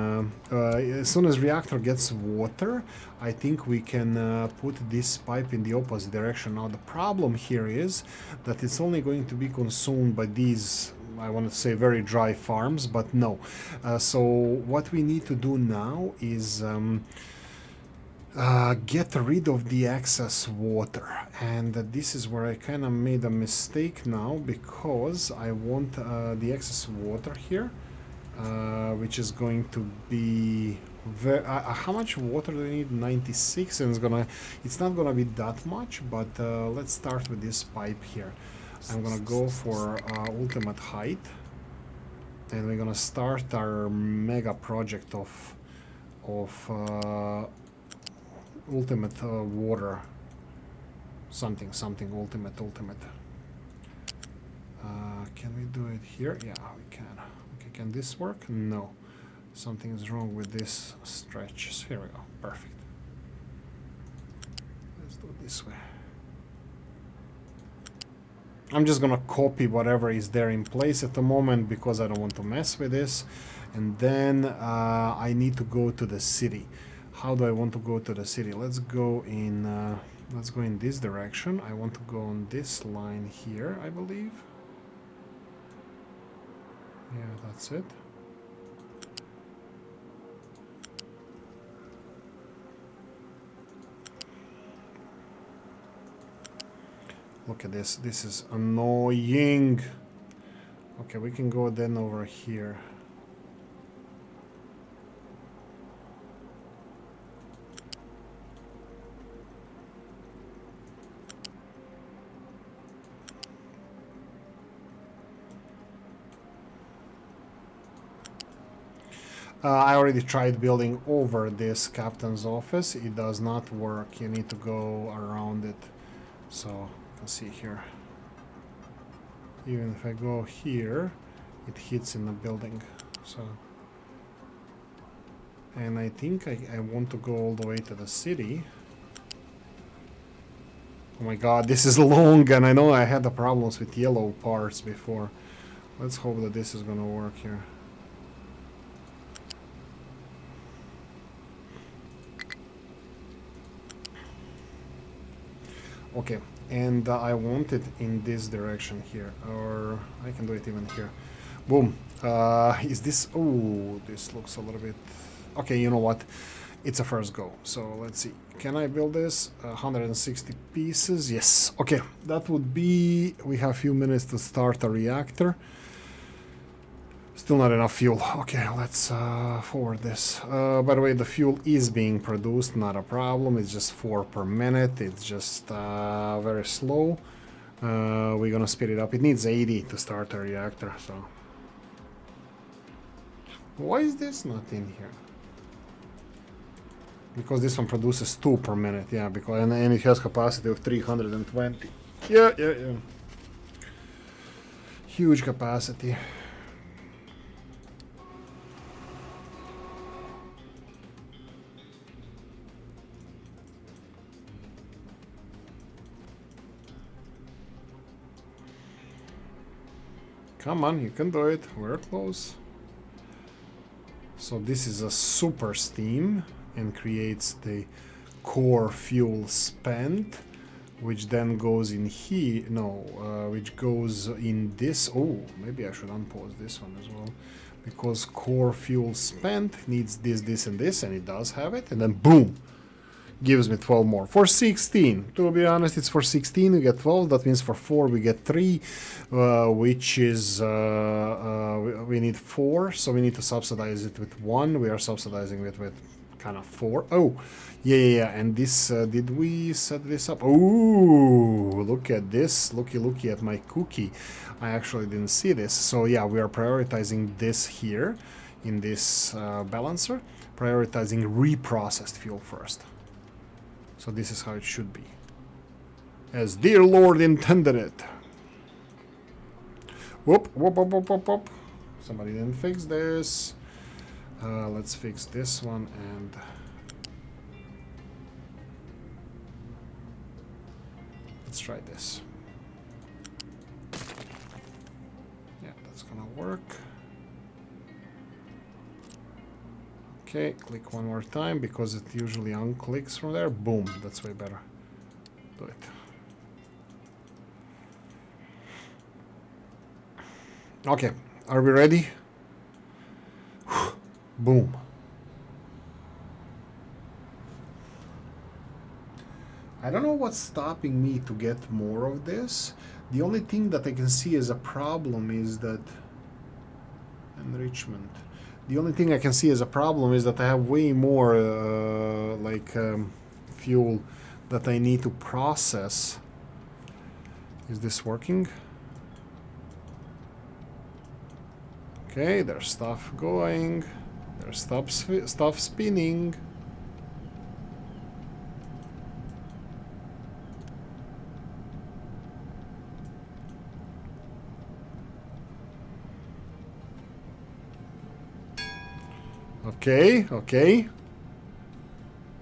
as soon as reactor gets water, I think we can put this pipe in the opposite direction. Now the problem here is that it's only going to be consumed by these, I want to say, very dry farms, but no. So what we need to do now is get rid of the excess water, and this is where I kind of made a mistake now, because I want the excess water here, which is going to be how much water do we need? 96, and it's not gonna be that much, but let's start with this pipe here. I'm gonna go for ultimate height, and we're gonna start our mega project of ultimate water something ultimate. Can we do it here? Yeah, we can. Okay, can this work? No, something is wrong with this stretch. So here we go. Perfect. Let's do it this way. I'm just gonna copy whatever is there in place at the moment, because I don't want to mess with this. And then I need to go to the city. How do I want to go to the city? Let's go in this direction. I want to go on this line here, I believe. Yeah, that's it. Look at this. This is annoying. Okay, we can go then over here. I already tried building over this captain's office. It does not work. You need to go around it. So you can see here. Even if I go here, it hits in the building. So, and I think I want to go all the way to the city. Oh my god, this is long, and I know I had the problems with yellow parts before. Let's hope that this is gonna work here. Okay, and I want it in this direction here, or I can do it even here. Boom. Is this... Oh, this looks a little bit... Okay, you know what? It's a first go. So let's see. Can I build this? 160 pieces. Yes. Okay, that would be... We have a few minutes to start a reactor. Still not enough fuel. Okay, let's forward this. By the way, the fuel is being produced, not a problem. It's just 4 per minute. It's just very slow. We're gonna speed it up. It needs 80 to start a reactor, so... Why is this not in here? Because this one produces 2 per minute, yeah, because and it has capacity of 320. Yeah. Huge capacity. Come on, you can do it. We're close. So this is a super steam and creates the core fuel spent, which then goes in here. No, which goes in this. Oh, maybe I should unpause this one as well, because core fuel spent needs this, this, and this, and it does have it. And then boom, gives me 12 more. For 16, to be honest, it's for 16 we get 12. That means for 4 we get 3, which is we need 4, so we need to subsidize it with 1. We are subsidizing it with kind of 4. Oh, yeah. And this, did we set this up? Oh, look at this. Looky at my cookie. I actually didn't see this. So yeah, we are prioritizing this here in this balancer, prioritizing reprocessed fuel first. So this is how it should be, as dear Lord intended it. Whoop. Somebody didn't fix this. Let's fix this one, and let's try this. Yeah, that's gonna work. Okay, click one more time because it usually unclicks from there. Boom, that's way better. Do it. Okay, are we ready? Boom. I don't know what's stopping me to get more of this. The only thing that I can see as a problem is that enrichment. The only thing I can see as a problem is that I have way more fuel that I need to process. Is this working? Okay, there's stuff going. There's stuff spinning. Okay.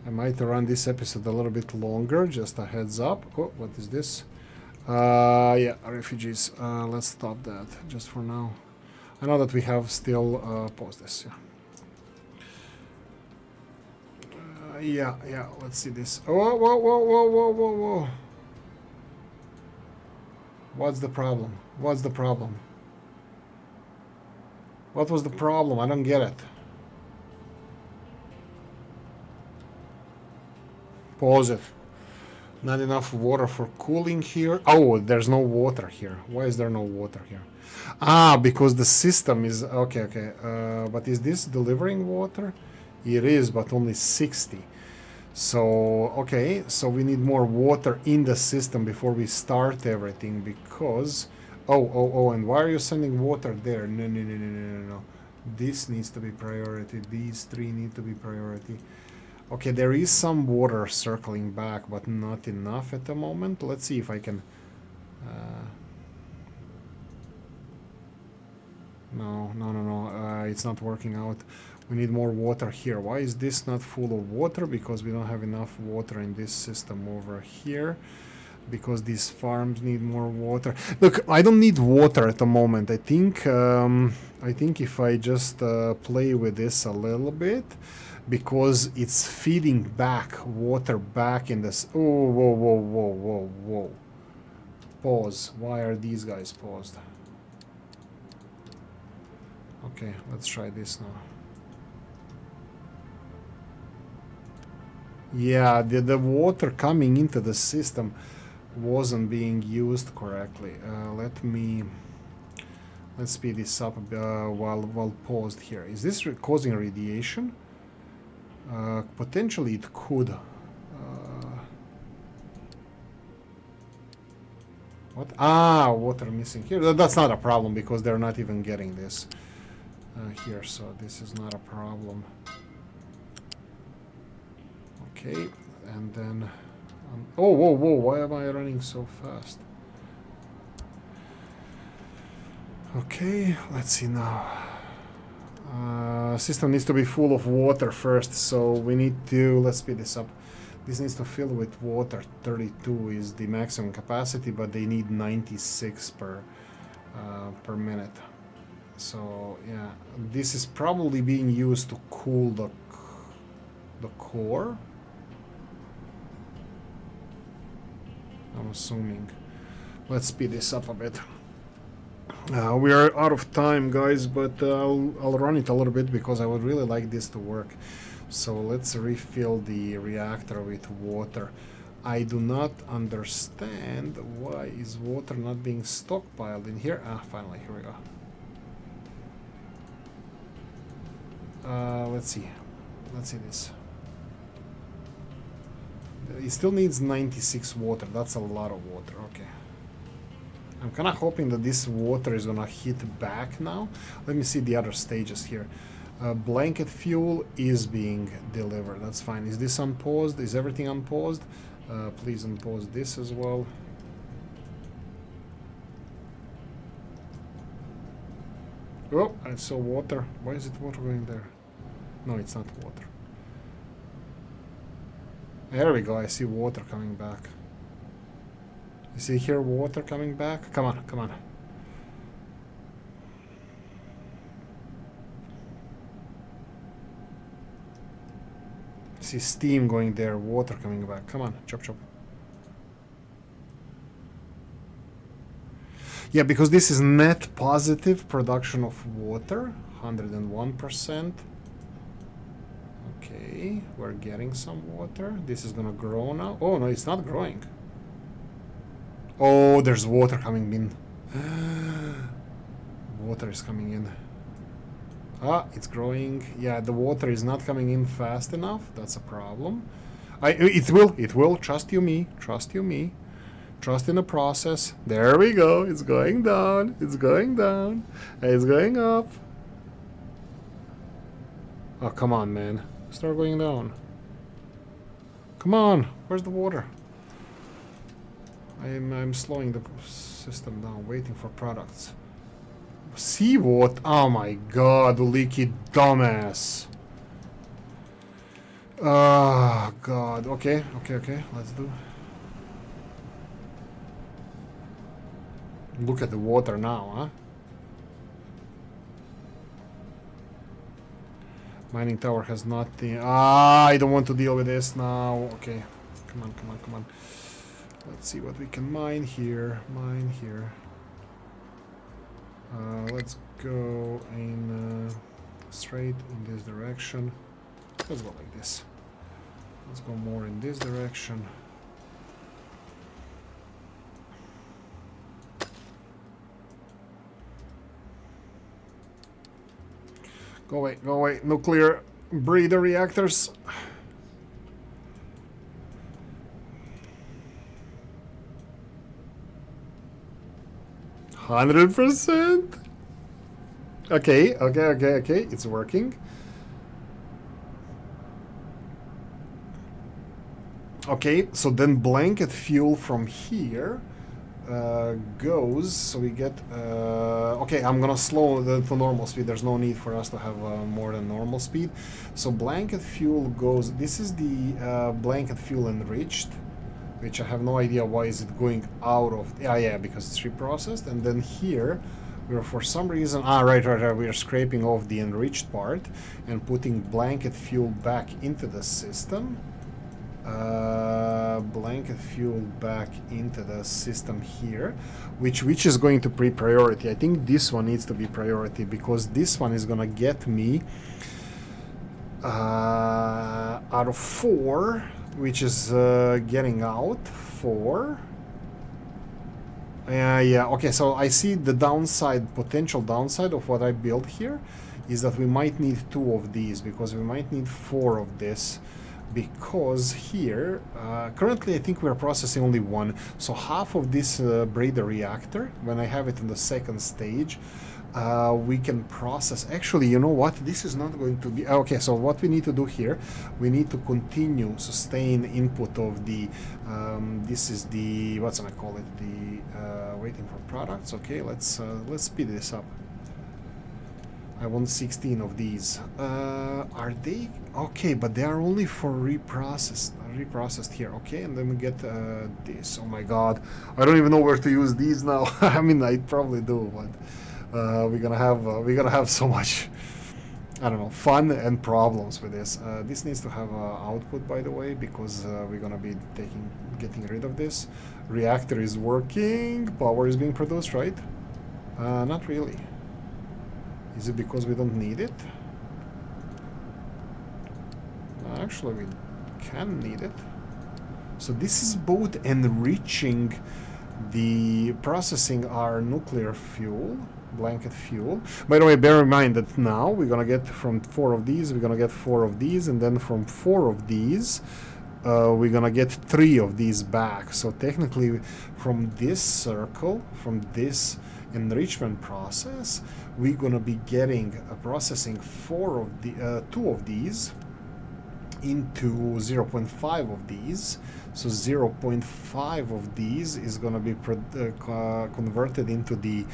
I might run this episode a little bit longer, just a heads up. Oh, what is this? Yeah, refugees. Let's stop that just for now. I know that we have still pause this. Yeah. Yeah. Let's see this. Whoa! What's the problem? What was the problem? I don't get it. Pause it. Not enough water for cooling here. Oh, there's no water here. Why is there no water here? Ah, because the system is... Okay. But is this delivering water? It is, but only 60. So, okay. So we need more water in the system before we start everything because... Oh, and why are you sending water there? No. This needs to be priority. These 3 need to be priority. Okay, there is some water circling back, but not enough at the moment. Let's see if I can... No. It's not working out. We need more water here. Why is this not full of water? Because we don't have enough water in this system over here. Because these farms need more water. Look, I don't need water at the moment. I think if I just play with this a little bit, because it's feeding back water back in this. Oh, whoa. Pause. Why are these guys paused? Okay, let's try this now. Yeah, the water coming into the system wasn't being used correctly. Let's speed this up while paused here. Is this causing radiation? Potentially it could. What? Ah, water missing here. That's not a problem because they're not even getting this here, so this is not a problem. Okay, and then... oh, whoa, why am I running so fast? Okay, let's see now. System needs to be full of water first, so we need to... let's speed this up. This needs to fill with water. 32 is the maximum capacity, but they need 96 per minute. So, yeah, this is probably being used to cool the core. I'm assuming. Let's speed this up a bit. We are out of time, guys, but I'll run it a little bit because I would really like this to work. So let's refill the reactor with water. I do not understand why is water not being stockpiled in here. Ah, finally, here we go. Let's see. Let's see this. It still needs 96 water. That's a lot of water. Okay. I'm kind of hoping that this water is gonna hit back now. Let me see the other stages here. Blanket fuel is being delivered. That's fine. Is this unpaused? Is everything unpaused? Please unpause this as well. Oh, I saw water. Why is it water going there? No, it's not water. There we go. I see water coming back. You see here water coming back? Come on, come on. See steam going there, water coming back. Come on, chop chop. Yeah, because this is net positive production of water, 101%. Okay, we're getting some water. This is gonna grow now. Oh no, it's not growing. Oh, there's water coming in. Water is coming in. Ah, it's growing. Yeah, the water is not coming in fast enough. That's a problem. It will. Trust you me. Trust you me. Trust in the process. There we go. It's going down. It's going down. It's going up. Oh, come on, man. Start going down. Come on. Where's the water? I'm slowing the system down, waiting for products. See what? Oh my god, Oolykee dumbass. Oh god. Okay, let's do. Look at the water now, huh? Mining tower has nothing. Ah, I don't want to deal with this now. Okay. Come on, come on, come on. Let's see what we can mine here. Mine here. Let's go in straight in this direction. Let's go like this. Let's go more in this direction. Go away, go away. Nuclear breeder reactors. %. Okay. It's working. Okay, so then blanket fuel from here goes, so we get okay, I'm gonna slow to normal speed. There's no need for us to have more than normal speed. So blanket fuel goes, this is the blanket fuel enriched, which I have no idea why is it going out of, yeah, because it's reprocessed. And then here we're for some reason, right, we are scraping off the enriched part and putting blanket fuel back into the system. Blanket fuel back into the system here, which is going to be priority. I think this one needs to be priority because this one is gonna get me out of 4, which is getting out 4. Yeah, okay, so I see the downside, potential downside of what I built here is that we might need 2 of these because we might need 4 of this. Because here, currently I think we're processing only 1, so half of this breeder reactor, when I have it in the second stage, we can process. Actually, you know what? This is not going to be... Okay, so what we need to do here, we need to continue sustain input of the... this is the... what's gonna call it? The waiting for products. Okay, let's speed this up. I want 16 of these. Are they okay? But they are only for reprocessed here. Okay, and then we get this. Oh my god, I don't even know where to use these now. I mean, I probably do, but we're gonna have so much, I don't know, fun and problems with this. This needs to have output, by the way, because we're gonna be getting rid of this. Reactor is working. Power is being produced, right? Not really. Is it because we don't need it? actually we can need it. So this is both enriching the processing our nuclear fuel, blanket fuel. By the way, bear in mind that now we're gonna get from 4 of these, we're gonna get 4 of these, and then from 4 of these, we're gonna get 3 of these back. So technically, from this circle, from this enrichment process, we're gonna be getting processing 2 of these into 0.5 of these. So 0.5 of these is going to be converted into the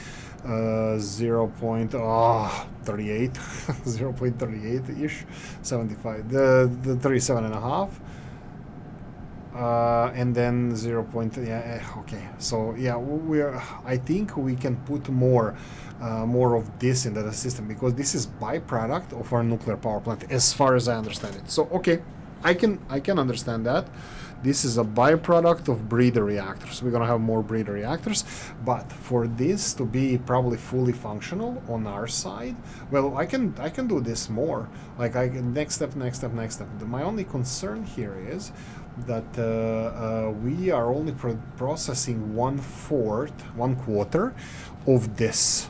0.38 0.38-ish, 75, the 37 and a half, and then 0. Okay, so yeah, I think we can put more of this into the system, because this is byproduct of our nuclear power plant, as far as I understand it. So okay, I can understand that. This is a byproduct of breeder reactors. We're gonna have more breeder reactors, but for this to be probably fully functional on our side, well, I can do this more. Like next step. My only concern here is that we are only processing 1/4 of this.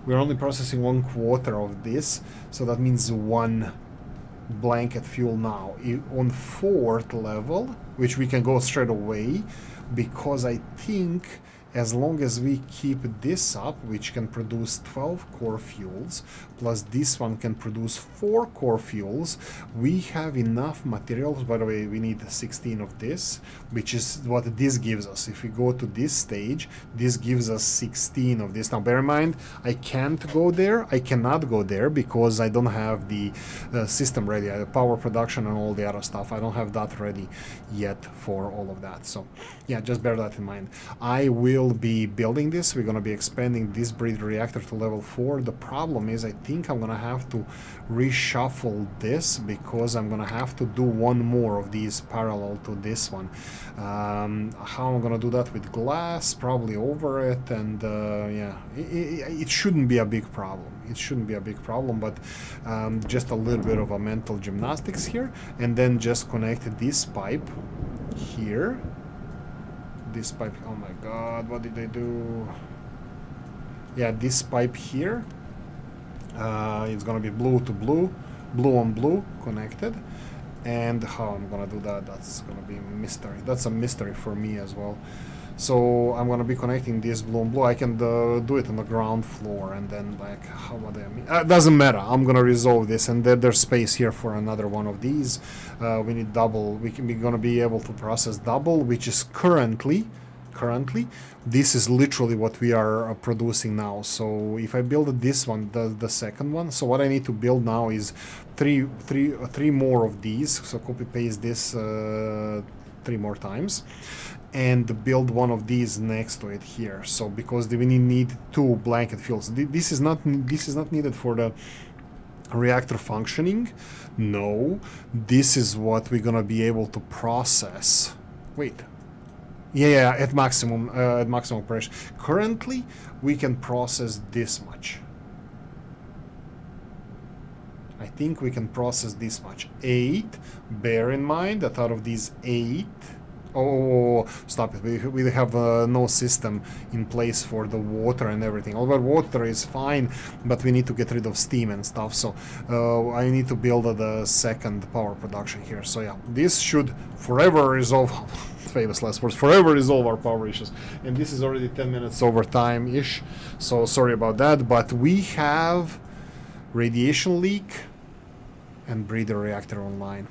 We're only processing 1/4 of this, so that means 1 blanket fuel now on 4th level, which we can go straight away, because I think as long as we keep this up, which can produce 12 core fuels, plus this one can produce 4 core fuels, we have enough materials. By the way, we need 16 of this, which is what this gives us. If we go to this stage, this gives us 16 of this. Now, bear in mind, I can't go there. I cannot go there because I don't have the system ready, power production and all the other stuff. I don't have that ready yet for all of that. So, yeah, just bear that in mind. I will be building this. We're going to be expanding this breeder reactor to level 4. The problem is I think I'm going to have to reshuffle this, because I'm going to have to do one more of these parallel to this one. How I'm going to do that with glass, probably over it, and yeah, it shouldn't be a big problem. It shouldn't be a big problem, but just a little bit of a mental gymnastics here, and then just connect this pipe here. This pipe, oh my god, what did they do? Yeah, this pipe here, it's gonna be blue to blue, blue on blue connected. And how I'm gonna do that, that's gonna be a mystery. That's a mystery for me as well. So I'm gonna be connecting this blue and blue. I can do it on the ground floor, and then like, how would I mean? Doesn't matter. I'm gonna resolve this, and there's space here for another one of these. We need double. We're gonna be able to process double, which is currently. This is literally what we are producing now. So if I build this one, the second one, so what I need to build now is three more of these. So copy paste this 3 more times, and build one of these next to it here. So because we need 2 blanket fuels. This is not needed for the reactor functioning. No, this is what we're gonna be able to process. Wait. Yeah, at maximum pressure. Currently, we can process this much. I think we can process this much. 8. Bear in mind that out of these 8... Oh, stop it. We have no system in place for the water and everything. Although water is fine, but we need to get rid of steam and stuff. So I need to build the second power production here. So yeah, this should forever resolve... famous last words, forever resolve our power issues. And this is already 10 minutes over time-ish. So sorry about that. But we have radiation leak and breeder reactor online.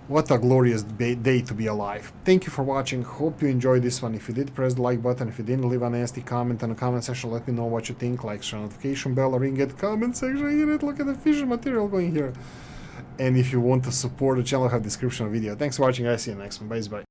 What a glorious day to be alive. Thank you for watching. Hope you enjoyed this one. If you did, press the like button. If you didn't, leave a nasty comment in the comment section. Let me know what you think. Like, share, notification bell, ring it, comment section. Look at the fission material going here. And if you want to support the channel, I have description of video. Thanks for watching. I see you next one. Bye.